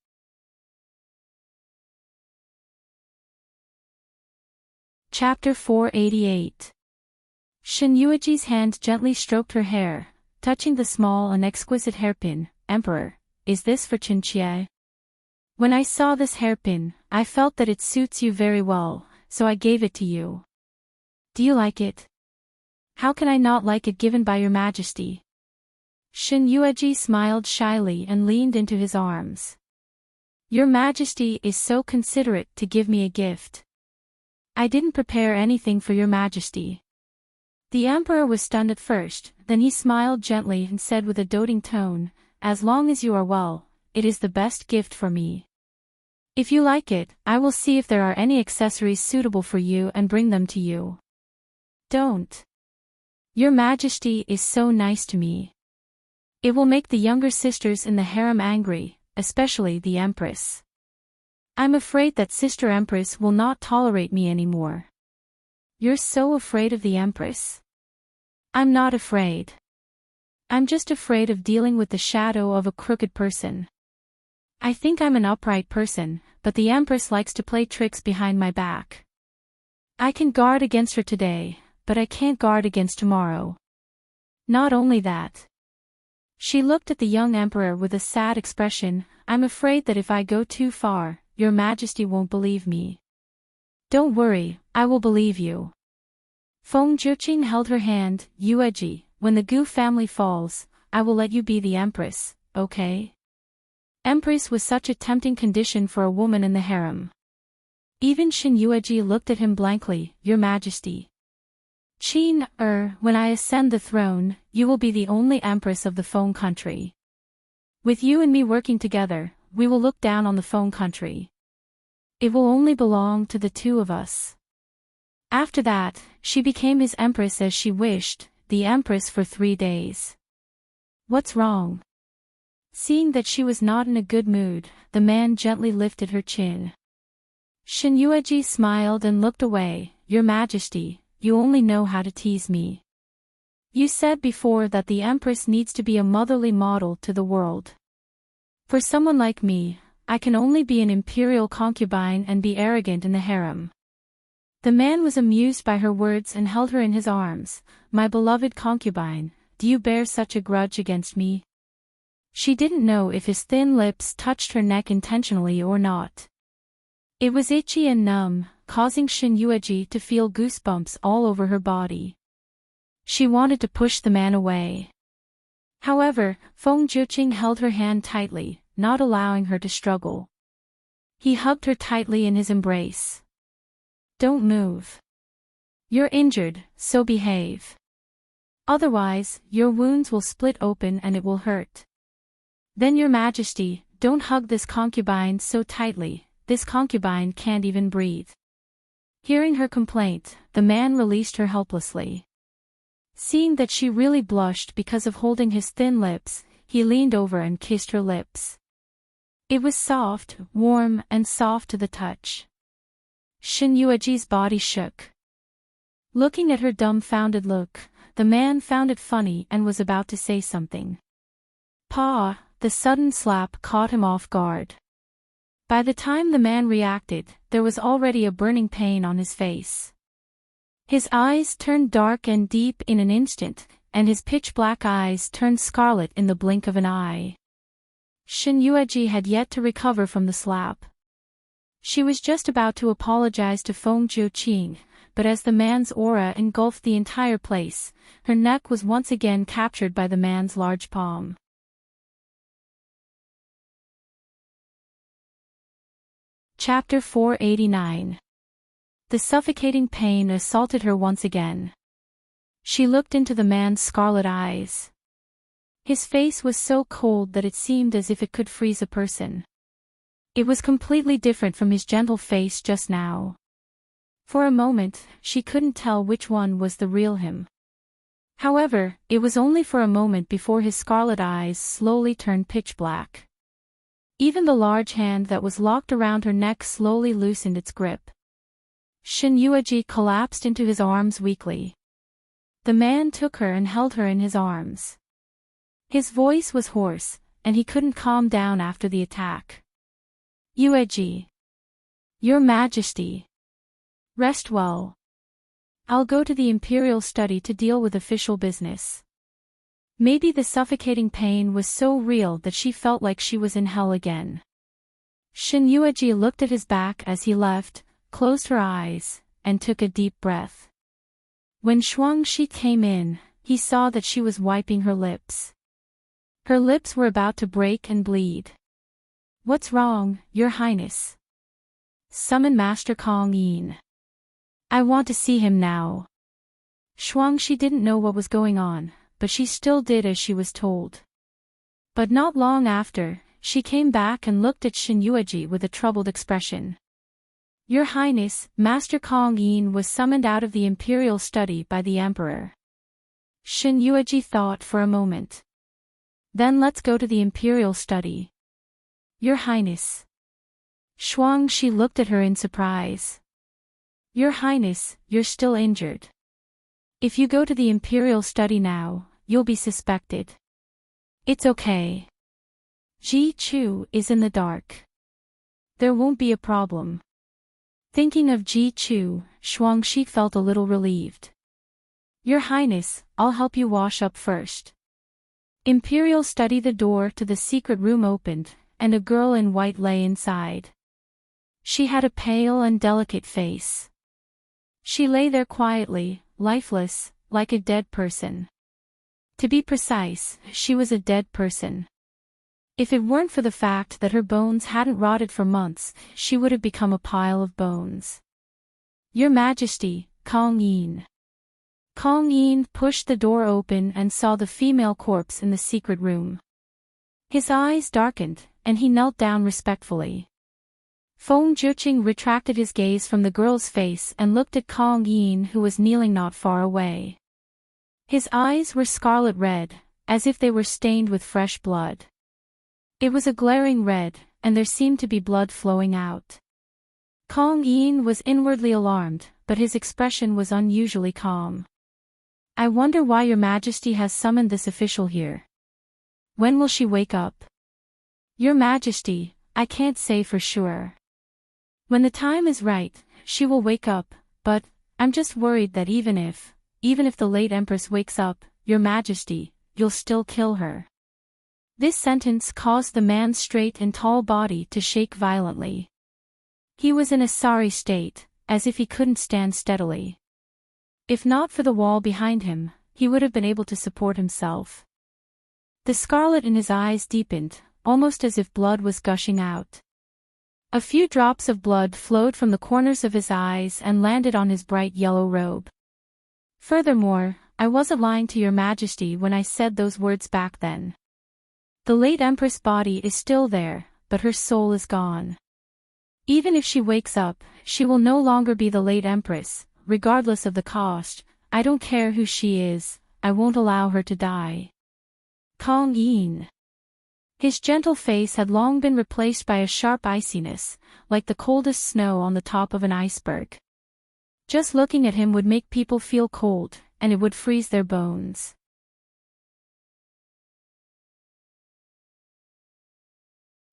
Chapter 488. Shen Yueji's hand gently stroked her hair, touching the small and exquisite hairpin. Emperor, is this for Chinchie? When I saw this hairpin, I felt that it suits you very well, so I gave it to you. Do you like it? How can I not like it given by your majesty? Shin Yueji smiled shyly and leaned into his arms. Your majesty is so considerate to give me a gift. I didn't prepare anything for your majesty. The emperor was stunned at first, then he smiled gently and said with a doting tone, as long as you are well, it is the best gift for me. If you like it, I will see if there are any accessories suitable for you and bring them to you. Don't. Your majesty is so nice to me. It will make the younger sisters in the harem angry, especially the empress. I'm afraid that Sister Empress will not tolerate me anymore. You're so afraid of the empress. I'm not afraid. I'm just afraid of dealing with the shadow of a crooked person. I think I'm an upright person, but the empress likes to play tricks behind my back. I can guard against her today, but I can't guard against tomorrow. Not only that. She looked at the young emperor with a sad expression. I'm afraid that if I go too far, your majesty won't believe me. Don't worry, I will believe you. Feng Jiuqing held her hand. Yueji, when the Gu family falls, I will let you be the empress, okay? Empress was such a tempting condition for a woman in the harem. Even Shin Yueji looked at him blankly. Your majesty. Qin, when I ascend the throne, you will be the only empress of the Feng country. With you and me working together, we will look down on the Feng country. It will only belong to the two of us. After that, she became his empress as she wished, the empress for 3 days. What's wrong? Seeing that she was not in a good mood, the man gently lifted her chin. Shin Yueji smiled and looked away. Your majesty, you only know how to tease me. You said before that the empress needs to be a motherly model to the world. For someone like me, I can only be an imperial concubine and be arrogant in the harem. The man was amused by her words and held her in his arms. My beloved concubine, do you bear such a grudge against me? She didn't know if his thin lips touched her neck intentionally or not. It was itchy and numb, causing Shin Yueji to feel goosebumps all over her body. She wanted to push the man away. However, Feng Jiuqing held her hand tightly, not allowing her to struggle. He hugged her tightly in his embrace. Don't move. You're injured, so behave. Otherwise, your wounds will split open and it will hurt. Then your majesty, don't hug this concubine so tightly, this concubine can't even breathe. Hearing her complaint, the man released her helplessly. Seeing that she really blushed because of holding his thin lips, he leaned over and kissed her lips. It was soft, warm, and soft to the touch. Shin Yueji's body shook. Looking at her dumbfounded look, the man found it funny and was about to say something. Pa, the sudden slap caught him off guard. By the time the man reacted, there was already a burning pain on his face. His eyes turned dark and deep in an instant, and his pitch-black eyes turned scarlet in the blink of an eye. Shin Yueji had yet to recover from the slap. She was just about to apologize to Feng Jiuqing, but as the man's aura engulfed the entire place, her neck was once again captured by the man's large palm. Chapter 489. The suffocating pain assaulted her once again. She looked into the man's scarlet eyes. His face was so cold that it seemed as if it could freeze a person. It was completely different from his gentle face just now. For a moment, she couldn't tell which one was the real him. However, it was only for a moment before his scarlet eyes slowly turned pitch black. Even the large hand that was locked around her neck slowly loosened its grip. Shin Yueji collapsed into his arms weakly. The man took her and held her in his arms. His voice was hoarse, and he couldn't calm down after the attack. Yueji. Your Majesty. Rest well. I'll go to the imperial study to deal with official business. Maybe the suffocating pain was so real that she felt like she was in hell again. Shin Yueji looked at his back as he left, closed her eyes, and took a deep breath. When Shuangshi came in, he saw that she was wiping her lips. Her lips were about to break and bleed. "What's wrong, Your Highness?" "Summon Master Kong Yin. I want to see him now." Shuangshi didn't know what was going on, but she still did as she was told. But not long after, she came back and looked at Shin Yueji with a troubled expression. "Your Highness, Master Kong Yin was summoned out of the imperial study by the Emperor." Shin Yueji thought for a moment. "Then let's go to the imperial study." "Your Highness." Shuangshi looked at her in surprise. "Your Highness, you're still injured. If you go to the imperial study now, you'll be suspected." "It's okay. Ji Chu is in the dark. There won't be a problem." Thinking of Ji Chu, Shuangshi felt a little relieved. "Your Highness, I'll help you wash up first." Imperial study. The door to the secret room opened, and a girl in white lay inside. She had a pale and delicate face. She lay there quietly, lifeless, like a dead person. To be precise, she was a dead person. If it weren't for the fact that her bones hadn't rotted for months, she would have become a pile of bones. "Your Majesty, Kong Yin." Kong Yin pushed the door open and saw the female corpse in the secret room. His eyes darkened, and he knelt down respectfully. Feng Juqing retracted his gaze from the girl's face and looked at Kong Yin, who was kneeling not far away. His eyes were scarlet red, as if they were stained with fresh blood. It was a glaring red, and there seemed to be blood flowing out. Kong Yin was inwardly alarmed, but his expression was unusually calm. "I wonder why Your Majesty has summoned this official here. When will she wake up?" "Your Majesty, I can't say for sure. When the time is right, she will wake up, but I'm just worried that even if the late Empress wakes up, Your Majesty, you'll still kill her." This sentence caused the man's straight and tall body to shake violently. He was in a sorry state, as if he couldn't stand steadily. If not for the wall behind him, he would have been able to support himself. The scarlet in his eyes deepened, almost as if blood was gushing out. A few drops of blood flowed from the corners of his eyes and landed on his bright yellow robe. "Furthermore, I wasn't lying to Your Majesty when I said those words back then. The late Empress' body is still there, but her soul is gone. Even if she wakes up, she will no longer be the late Empress, regardless of the cost. I don't care who she is, I won't allow her to die." Kong Yin. His gentle face had long been replaced by a sharp iciness, like the coldest snow on the top of an iceberg. Just looking at him would make people feel cold, and it would freeze their bones.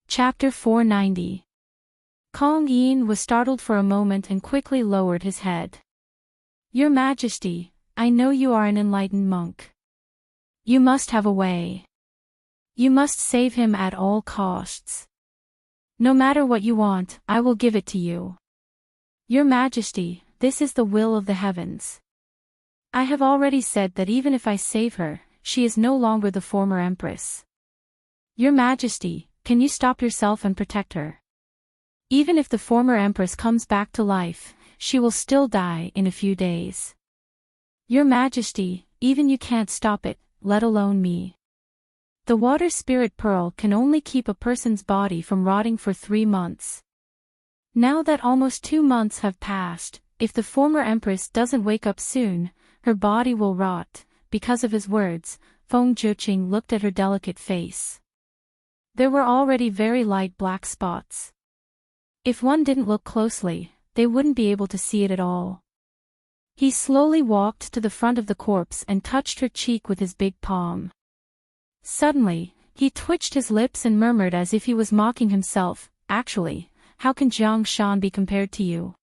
Chapter 490. Kong Yin was startled for a moment and quickly lowered his head. "Your Majesty, I know you are an enlightened monk. You must have a way. You must save him at all costs. No matter what you want, I will give it to you. Your Majesty, this is the will of the heavens. I have already said that even if I save her, she is no longer the former Empress. Your Majesty, can you stop yourself and protect her? Even if the former Empress comes back to life, she will still die in a few days. Your Majesty, even you can't stop it, let alone me. The water spirit pearl can only keep a person's body from rotting for 3 months. Now that almost 2 months have passed, if the former Empress doesn't wake up soon, her body will rot." Because of his words, Feng Juqing looked at her delicate face. There were already very light black spots. If one didn't look closely, they wouldn't be able to see it at all. He slowly walked to the front of the corpse and touched her cheek with his big palm. Suddenly, he twitched his lips and murmured as if he was mocking himself, "Actually, how can Jiang Shan be compared to you?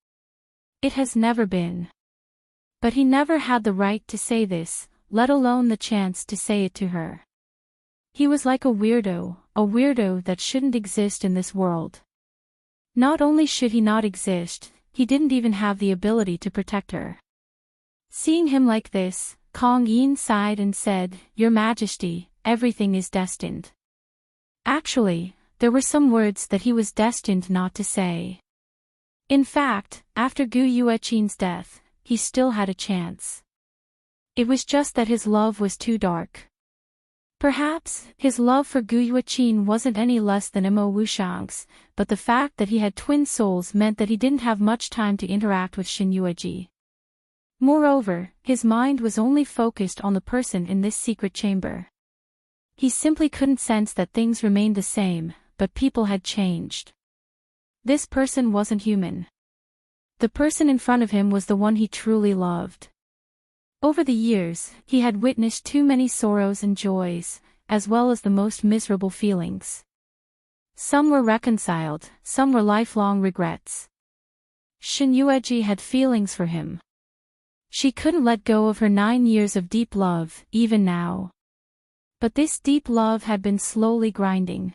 It has never been." But he never had the right to say this, let alone the chance to say it to her. He was like a weirdo that shouldn't exist in this world. Not only should he not exist, he didn't even have the ability to protect her. Seeing him like this, Kong Yin sighed and said, "Your Majesty, everything is destined." Actually, there were some words that he was destined not to say. In fact, after Gu Yueqin's death, he still had a chance. It was just that his love was too dark. Perhaps, his love for Gu Yueqin wasn't any less than Mo Wushang's, but the fact that he had twin souls meant that he didn't have much time to interact with Shen Yueji. Moreover, his mind was only focused on the person in this secret chamber. He simply couldn't sense that things remained the same, but people had changed. This person wasn't human. The person in front of him was the one he truly loved. Over the years, he had witnessed too many sorrows and joys, as well as the most miserable feelings. Some were reconciled, some were lifelong regrets. Shen Yueji had feelings for him. She couldn't let go of her 9 years of deep love, even now. But this deep love had been slowly grinding.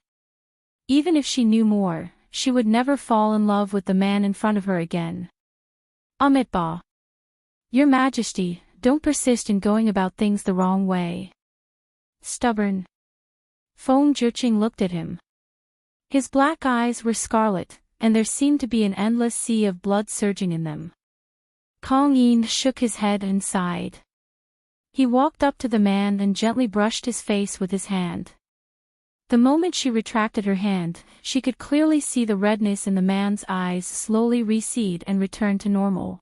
Even if she knew more, she would never fall in love with the man in front of her again. Amitabha. Your Majesty, don't persist in going about things the wrong way. Stubborn. Feng Zhiqing looked at him. His black eyes were scarlet, and there seemed to be an endless sea of blood surging in them. Kong Yin shook his head and sighed. He walked up to the man and gently brushed his face with his hand. The moment she retracted her hand, she could clearly see the redness in the man's eyes slowly recede and return to normal.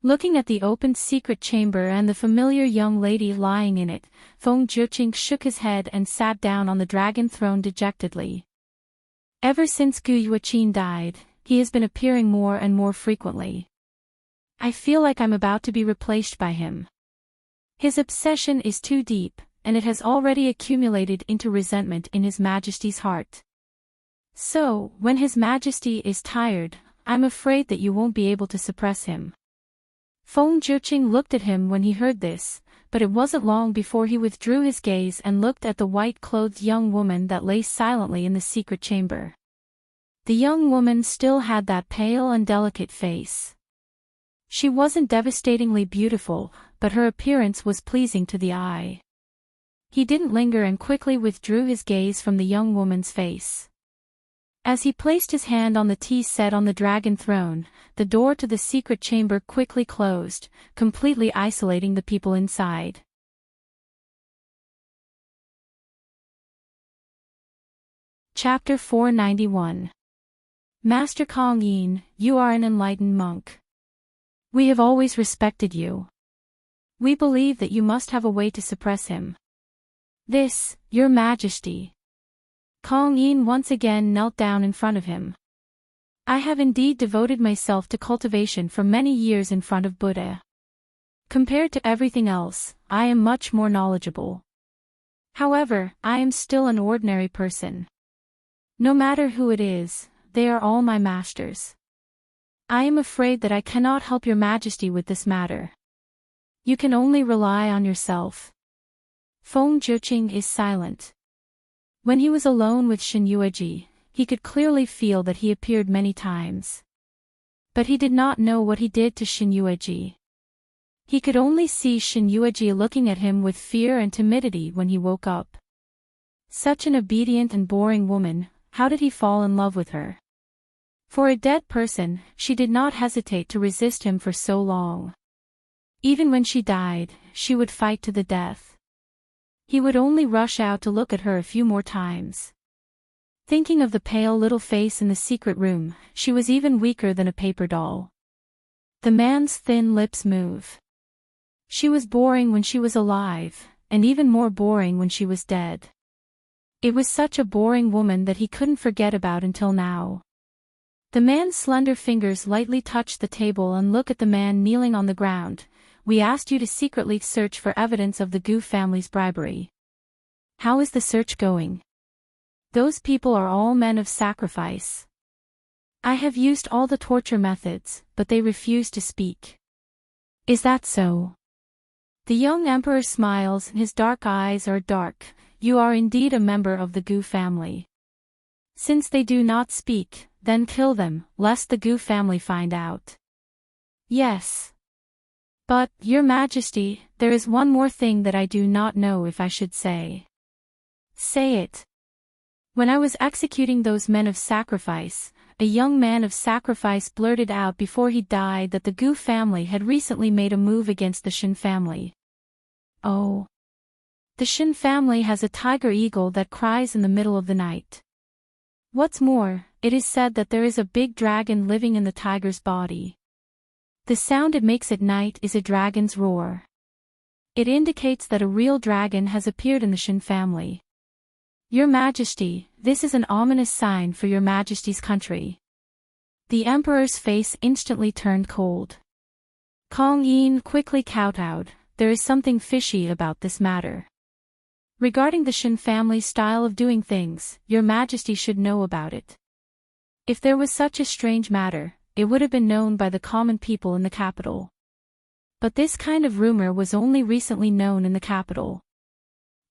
Looking at the opened secret chamber and the familiar young lady lying in it, Feng Zhiqing shook his head and sat down on the dragon throne dejectedly. Ever since Gu Yueqin died, he has been appearing more and more frequently. I feel like I'm about to be replaced by him. His obsession is too deep, and it has already accumulated into resentment in His Majesty's heart. So, when His Majesty is tired, I'm afraid that you won't be able to suppress him. Feng Zhiqing looked at him when he heard this, but it wasn't long before he withdrew his gaze and looked at the white-clothed young woman that lay silently in the secret chamber. The young woman still had that pale and delicate face. She wasn't devastatingly beautiful, but her appearance was pleasing to the eye. He didn't linger and quickly withdrew his gaze from the young woman's face. As he placed his hand on the tea set on the dragon throne, the door to the secret chamber quickly closed, completely isolating the people inside. Chapter 491. Master Kong Yin, you are an enlightened monk. We have always respected you. We believe that you must have a way to suppress him. This, Your Majesty. Kong Yin once again knelt down in front of him. I have indeed devoted myself to cultivation for many years in front of Buddha. Compared to everything else, I am much more knowledgeable. However, I am still an ordinary person. No matter who it is, they are all my masters. I am afraid that I cannot help Your Majesty with this matter. You can only rely on yourself. Feng Zhiqing is silent. When he was alone with Shen Yueji, he could clearly feel that he appeared many times. But he did not know what he did to Shen Yueji. He could only see Shen Yueji looking at him with fear and timidity when he woke up. Such an obedient and boring woman, how did he fall in love with her? For a dead person, she did not hesitate to resist him for so long. Even when she died, she would fight to the death. He would only rush out to look at her a few more times. Thinking of the pale little face in the secret room, she was even weaker than a paper doll. The man's thin lips move. She was boring when she was alive, and even more boring when she was dead. It was such a boring woman that he couldn't forget about until now. The man's slender fingers lightly touched the table and looked at the man kneeling on the ground. We asked you to secretly search for evidence of the Gu family's bribery. How is the search going? Those people are all men of sacrifice. I have used all the torture methods, but they refuse to speak. Is that so? The young emperor smiles and his dark eyes are dark. You are indeed a member of the Gu family. Since they do not speak, then kill them, lest the Gu family find out. Yes. But, Your Majesty, there is one more thing that I do not know if I should say. Say it. When I was executing those men of sacrifice, a young man of sacrifice blurted out before he died that the Gu family had recently made a move against the Shin family. Oh. The Shin family has a tiger eagle that cries in the middle of the night. What's more, it is said that there is a big dragon living in the tiger's body. The sound it makes at night is a dragon's roar. It indicates that a real dragon has appeared in the Shin family. Your Majesty, this is an ominous sign for Your Majesty's country. The emperor's face instantly turned cold. Kong Yin quickly kowtowed. There is something fishy about this matter. Regarding the Shin family's style of doing things, Your Majesty should know about it. If there was such a strange matter, it would have been known by the common people in the capital. But this kind of rumor was only recently known in the capital.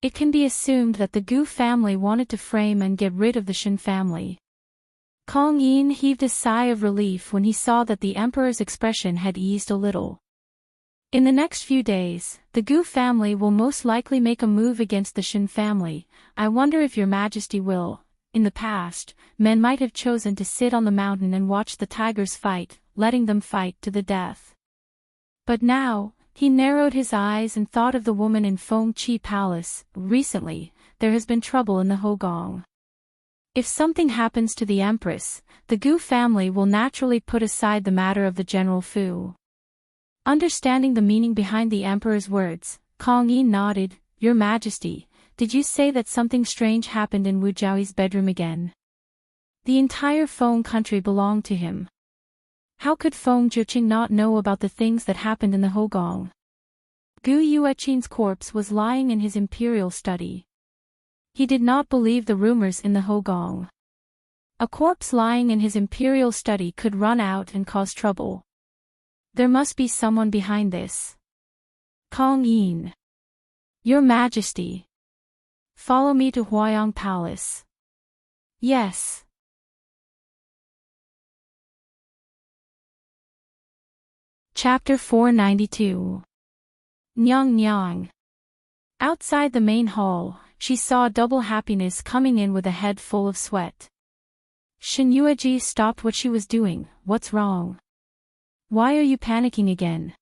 It can be assumed that the Gu family wanted to frame and get rid of the Shin family. Kong Yin heaved a sigh of relief when he saw that the emperor's expression had eased a little. In the next few days, the Gu family will most likely make a move against the Shin family. I wonder if Your Majesty will. In the past, men might have chosen to sit on the mountain and watch the tigers fight, letting them fight to the death. But now, he narrowed his eyes and thought of the woman in Feng Chi Palace. Recently, there has been trouble in the Hogong. If something happens to the Empress, the Gu family will naturally put aside the matter of the General Fu. Understanding the meaning behind the Emperor's words, Kong Yi nodded. Your Majesty, did you say that something strange happened in Wu Jiao's bedroom again? The entire Feng country belonged to him. How could Feng Zhiqing not know about the things that happened in the Hogong? Gu Yueqin's corpse was lying in his imperial study. He did not believe the rumors in the Hogong. A corpse lying in his imperial study could run out and cause trouble. There must be someone behind this. Kong Yin. Your Majesty. Follow me to Huayang Palace. Yes. Chapter 492. Nyang Nyang. Outside the main hall, she saw Double Happiness coming in with a head full of sweat. Shin Yueji stopped what she was doing. What's wrong? Why are you panicking again?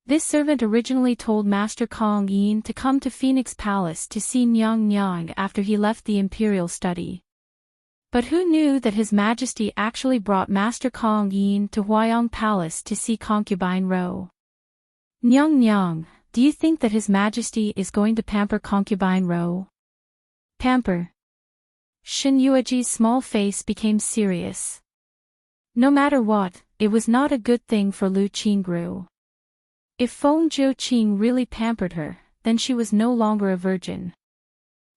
This servant originally told Master Kong Yin to come to Phoenix Palace to see Nyang Nyang after he left the imperial study. But who knew that His Majesty actually brought Master Kong Yin to Huayang Palace to see Concubine Ro? Nyang Nyang, do you think that His Majesty is going to pamper Concubine Ro? Pamper? Shin Yueji's small face became serious. No matter what, it was not a good thing for Lu Qingru. If Feng Zhiqing really pampered her, then she was no longer a virgin.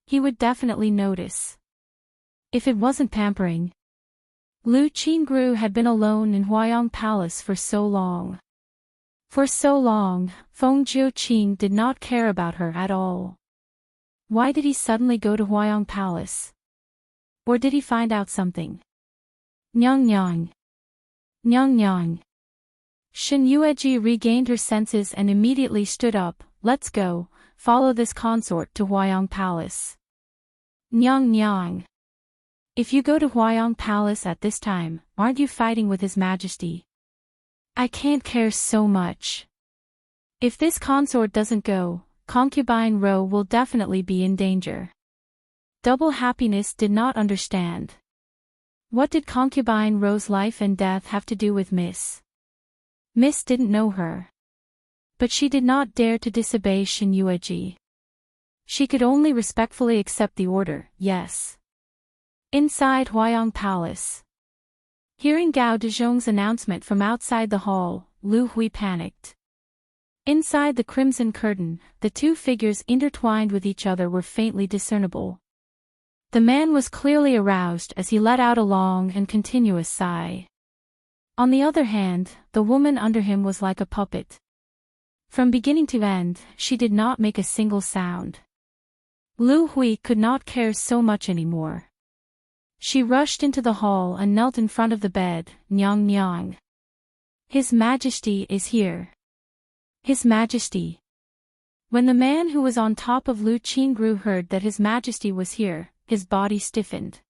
He would definitely notice. If it wasn't pampering. Lu Qingru had been alone in Huayang Palace for so long. For so long, Feng Zhiqing did not care about her at all. Why did he suddenly go to Huayang Palace? Or did he find out something? Nyang Nyang. Nyang Nyang. Shin Yueji regained her senses and immediately stood up. Let's go, follow this consort to Huayang Palace. Nyang Nyang. If you go to Huayang Palace at this time, aren't you fighting with His Majesty? I can't care so much. If this consort doesn't go, Concubine Ro will definitely be in danger. Double Happiness did not understand. What did Concubine Ro's life and death have to do with Miss? Miss didn't know her. But she did not dare to disobey Shin Yueji. She could only respectfully accept the order, yes. Inside Huayang Palace. Hearing Gao Dezhong's announcement from outside the hall, Lu Hui panicked. Inside the crimson curtain, the two figures intertwined with each other were faintly discernible. The man was clearly aroused as he let out a long and continuous sigh. On the other hand, the woman under him was like a puppet. From beginning to end, she did not make a single sound. Lu Hui could not care so much anymore. She rushed into the hall and knelt in front of the bed. Nyang nyang. His Majesty is here. His Majesty. When the man who was on top of Lu Qingru heard that His Majesty was here, his body stiffened.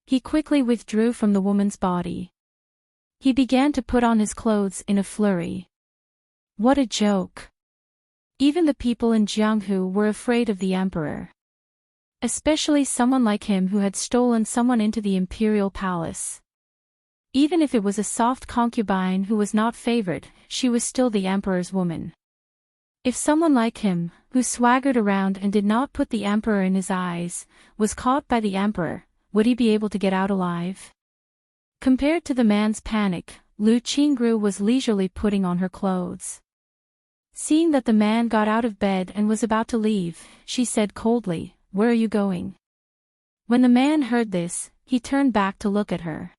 He quickly withdrew from the woman's body. He began to put on his clothes in a flurry. What a joke! Even the people in Jianghu were afraid of the emperor. Especially someone like him who had stolen someone into the imperial palace. Even if it was a soft concubine who was not favored, she was still the emperor's woman. If someone like him, who swaggered around and did not put the emperor in his eyes, was caught by the emperor, would he be able to get out alive? Compared to the man's panic, Lu Qingru was leisurely putting on her clothes. Seeing that the man got out of bed and was about to leave, she said coldly, "Where are you going?" When the man heard this, he turned back to look at her.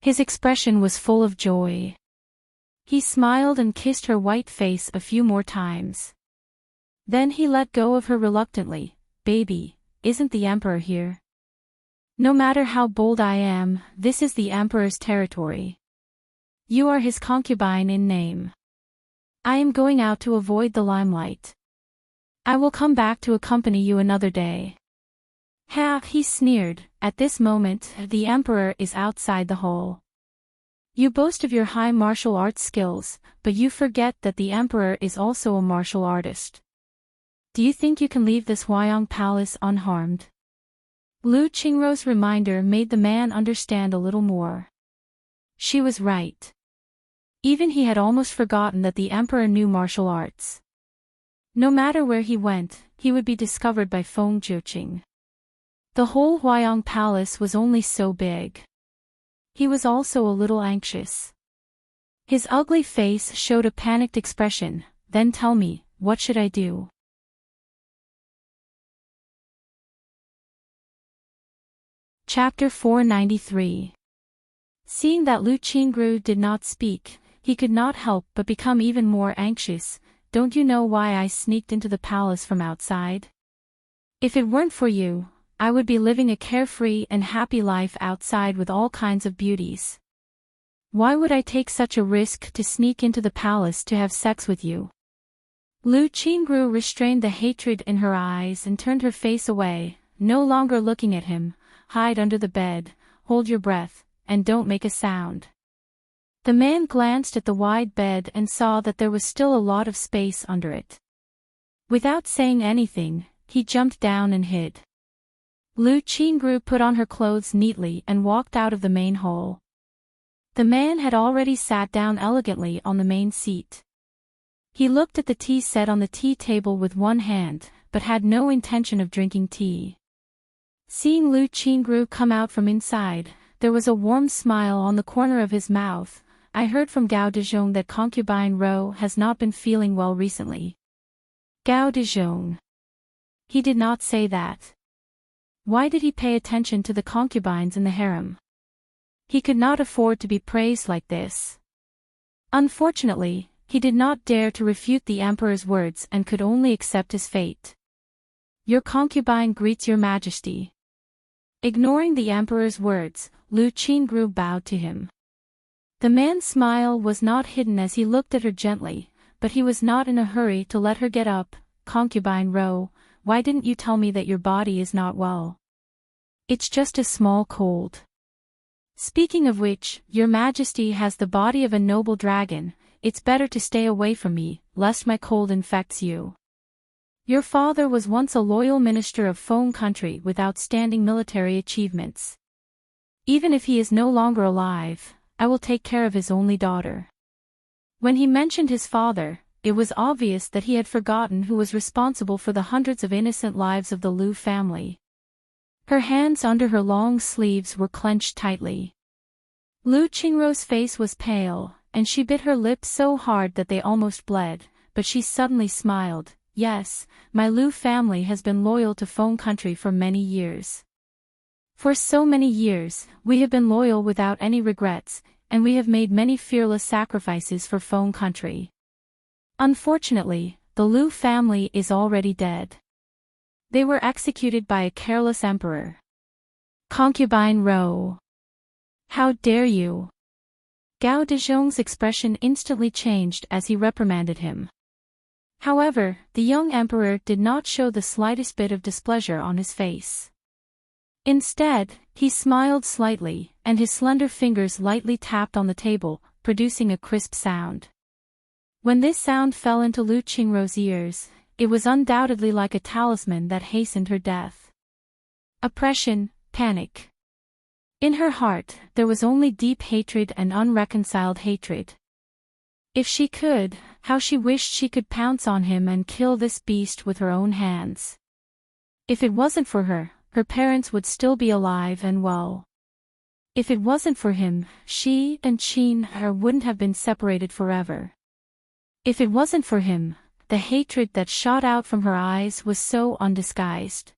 His expression was full of joy. He smiled and kissed her white face a few more times. Then he let go of her reluctantly. "Baby, isn't the emperor here?" "No matter how bold I am, this is the emperor's territory. You are his concubine in name. I am going out to avoid the limelight. I will come back to accompany you another day." "Ha!" he sneered. "At this moment, the emperor is outside the hall. You boast of your high martial arts skills, but you forget that the emperor is also a martial artist. Do you think you can leave this Huayang palace unharmed?" Lu Qingru's reminder made the man understand a little more. She was right. Even he had almost forgotten that the emperor knew martial arts. No matter where he went, he would be discovered by Feng Jiuqing. The whole Huayang palace was only so big. He was also a little anxious. His ugly face showed a panicked expression. "Then tell me, what should I do?" Chapter 493. Seeing that Lu Qingru did not speak, he could not help but become even more anxious. "Don't you know why I sneaked into the palace from outside? If it weren't for you, I would be living a carefree and happy life outside with all kinds of beauties. Why would I take such a risk to sneak into the palace to have sex with you?" Lu Qingru restrained the hatred in her eyes and turned her face away, no longer looking at him. "Hide under the bed, hold your breath, and don't make a sound." The man glanced at the wide bed and saw that there was still a lot of space under it. Without saying anything, he jumped down and hid. Lu Qingru put on her clothes neatly and walked out of the main hall. The man had already sat down elegantly on the main seat. He looked at the tea set on the tea table with one hand, but had no intention of drinking tea. Seeing Lu Qingru come out from inside, there was a warm smile on the corner of his mouth. "I heard from Gao Dezhong that concubine Ro has not been feeling well recently." Gao Dezhong. He did not say that. Why did he pay attention to the concubines in the harem? He could not afford to be praised like this. Unfortunately, he did not dare to refute the emperor's words and could only accept his fate. "Your concubine greets your majesty." Ignoring the emperor's words, Lu Qingru bowed to him. The man's smile was not hidden as he looked at her gently, but he was not in a hurry to let her get up. "Concubine Ro, why didn't you tell me that your body is not well?" "It's just a small cold." "Speaking of which, your majesty has the body of a noble dragon. It's better to stay away from me, lest my cold infects you. Your father was once a loyal minister of Feng country with outstanding military achievements. Even if he is no longer alive, I will take care of his only daughter." When he mentioned his father, it was obvious that he had forgotten who was responsible for the hundreds of innocent lives of the Lu family. Her hands under her long sleeves were clenched tightly. Lu Qingru's face was pale, and she bit her lips so hard that they almost bled, but she suddenly smiled. "Yes, my Lu family has been loyal to Feng country for many years. For so many years, we have been loyal without any regrets, and we have made many fearless sacrifices for Feng country. Unfortunately, the Lu family is already dead. They were executed by a careless emperor. Concubine Ro. How dare you? Gao Dezhong's expression instantly changed as he reprimanded him. However, the young emperor did not show the slightest bit of displeasure on his face. Instead, he smiled slightly, and his slender fingers lightly tapped on the table, producing a crisp sound. When this sound fell into Lu Qingrou's ears, it was undoubtedly like a talisman that hastened her death. Oppression, panic. In her heart, there was only deep hatred and unreconciled hatred. If she could, how she wished she could pounce on him and kill this beast with her own hands. If it wasn't for her, her parents would still be alive and well. If it wasn't for him, she and Qin wouldn't have been separated forever. If it wasn't for him, the hatred that shot out from her eyes was so undisguised.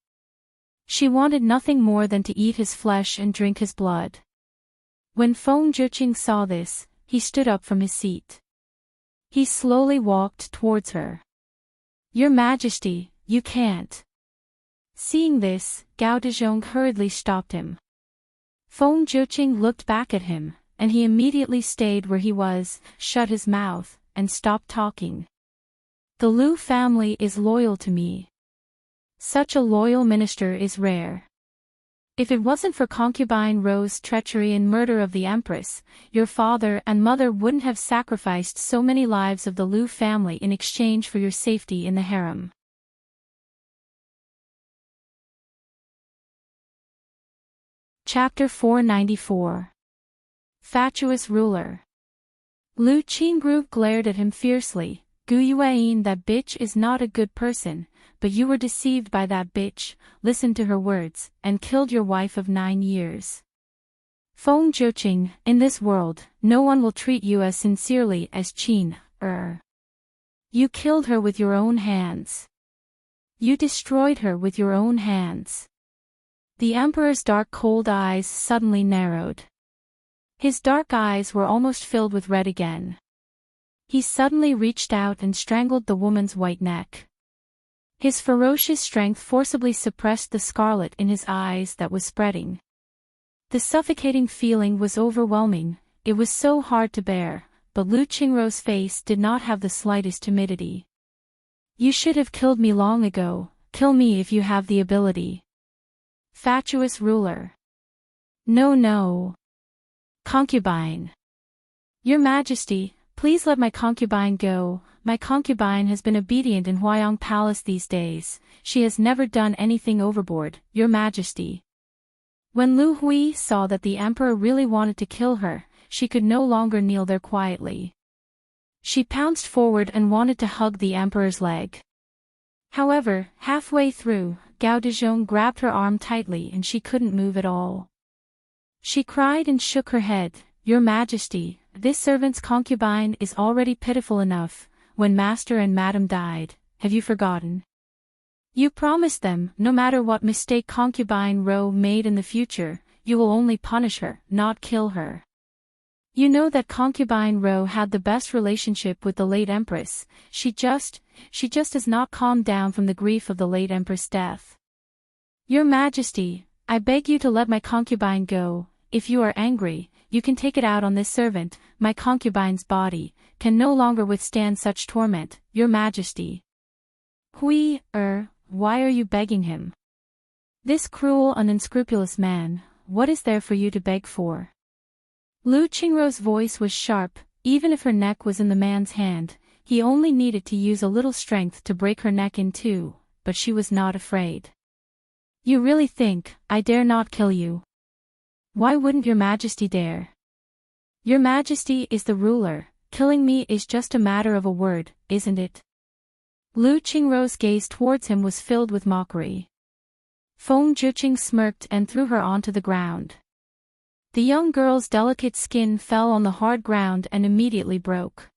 She wanted nothing more than to eat his flesh and drink his blood. When Feng Zhiqing saw this, he stood up from his seat. He slowly walked towards her. Your Majesty, you can't. Seeing this, Gao Dezhong hurriedly stopped him. Feng Zhiqing looked back at him, and he immediately stayed where he was, shut his mouth, and stopped talking. The Lu family is loyal to me. Such a loyal minister is rare. If it wasn't for concubine Ro's treachery and murder of the Empress, your father and mother wouldn't have sacrificed so many lives of the Lu family in exchange for your safety in the harem. Chapter 494. Fatuous Ruler. Lu Qingru glared at him fiercely. Gu Yuan, that bitch is not a good person, but you were deceived by that bitch, listened to her words, and killed your wife of 9 years. Feng Zhiqing, in this world, no one will treat you as sincerely as Qin. You killed her with your own hands. You destroyed her with your own hands. The emperor's dark cold eyes suddenly narrowed. His dark eyes were almost filled with red again. He suddenly reached out and strangled the woman's white neck. His ferocious strength forcibly suppressed the scarlet in his eyes that was spreading. The suffocating feeling was overwhelming, it was so hard to bear, but Lu Qingrou's face did not have the slightest timidity. You should have killed me long ago, kill me if you have the ability. Fatuous ruler. No. Concubine. Your Majesty, please let my concubine go. My concubine has been obedient in Huayang Palace these days. She has never done anything overboard, Your Majesty. When Lu Hui saw that the emperor really wanted to kill her, she could no longer kneel there quietly. She pounced forward and wanted to hug the emperor's leg. However, halfway through, Gao Dezhong grabbed her arm tightly and she couldn't move at all. She cried and shook her head. Your Majesty, this servant's concubine is already pitiful enough. When Master and Madam died, have you forgotten? You promised them, no matter what mistake concubine Ro made in the future, you will only punish her, not kill her. You know that concubine Ro had the best relationship with the late Empress. She just has not calmed down from the grief of the late Empress' death. Your Majesty, I beg you to let my concubine go. If you are angry, you can take it out on this servant. My concubine's body can no longer withstand such torment, Your Majesty. Hui, why are you begging him? This cruel and unscrupulous man, what is there for you to beg for? Lu Qingrou's voice was sharp. Even if her neck was in the man's hand, he only needed to use a little strength to break her neck in two, but she was not afraid. You really think I dare not kill you? Why wouldn't Your Majesty dare? Your Majesty is the ruler, killing me is just a matter of a word, isn't it? Lu Qingrou's gaze towards him was filled with mockery. Feng Zhiqing smirked and threw her onto the ground. The young girl's delicate skin fell on the hard ground and immediately broke.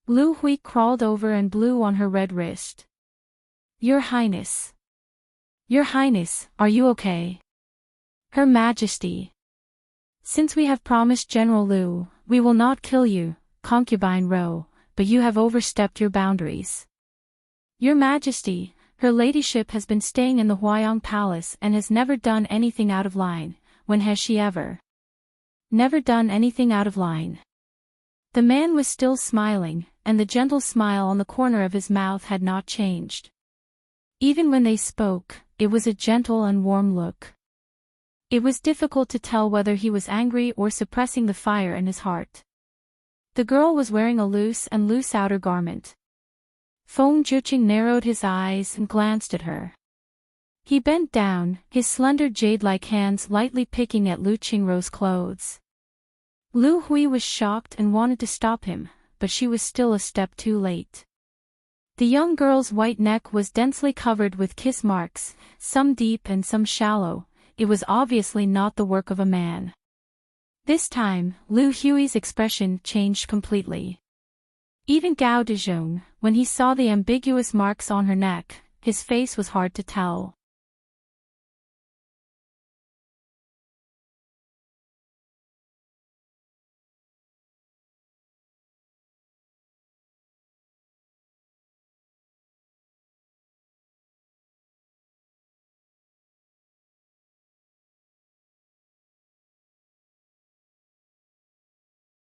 Lu Hui crawled over and blew on her red wrist. Your Highness. Your Highness, are you okay? Her Majesty. Since we have promised General Lu, we will not kill you, concubine Ro, but you have overstepped your boundaries. Your Majesty, her ladyship has been staying in the Huayong Palace and has never done anything out of line. When has she ever? Never done anything out of line. The man was still smiling, and the gentle smile on the corner of his mouth had not changed. Even when they spoke, it was a gentle and warm look. It was difficult to tell whether he was angry or suppressing the fire in his heart. The girl was wearing a loose outer garment. Feng Juqing narrowed his eyes and glanced at her. He bent down, his slender jade-like hands lightly picking at Lu Qingrou's clothes. Lu Hui was shocked and wanted to stop him, but she was still a step too late. The young girl's white neck was densely covered with kiss marks, some deep and some shallow. It was obviously not the work of a man. This time, Lu Hui's expression changed completely. Even Gao Dezhong, when he saw the ambiguous marks on her neck, his face was hard to tell.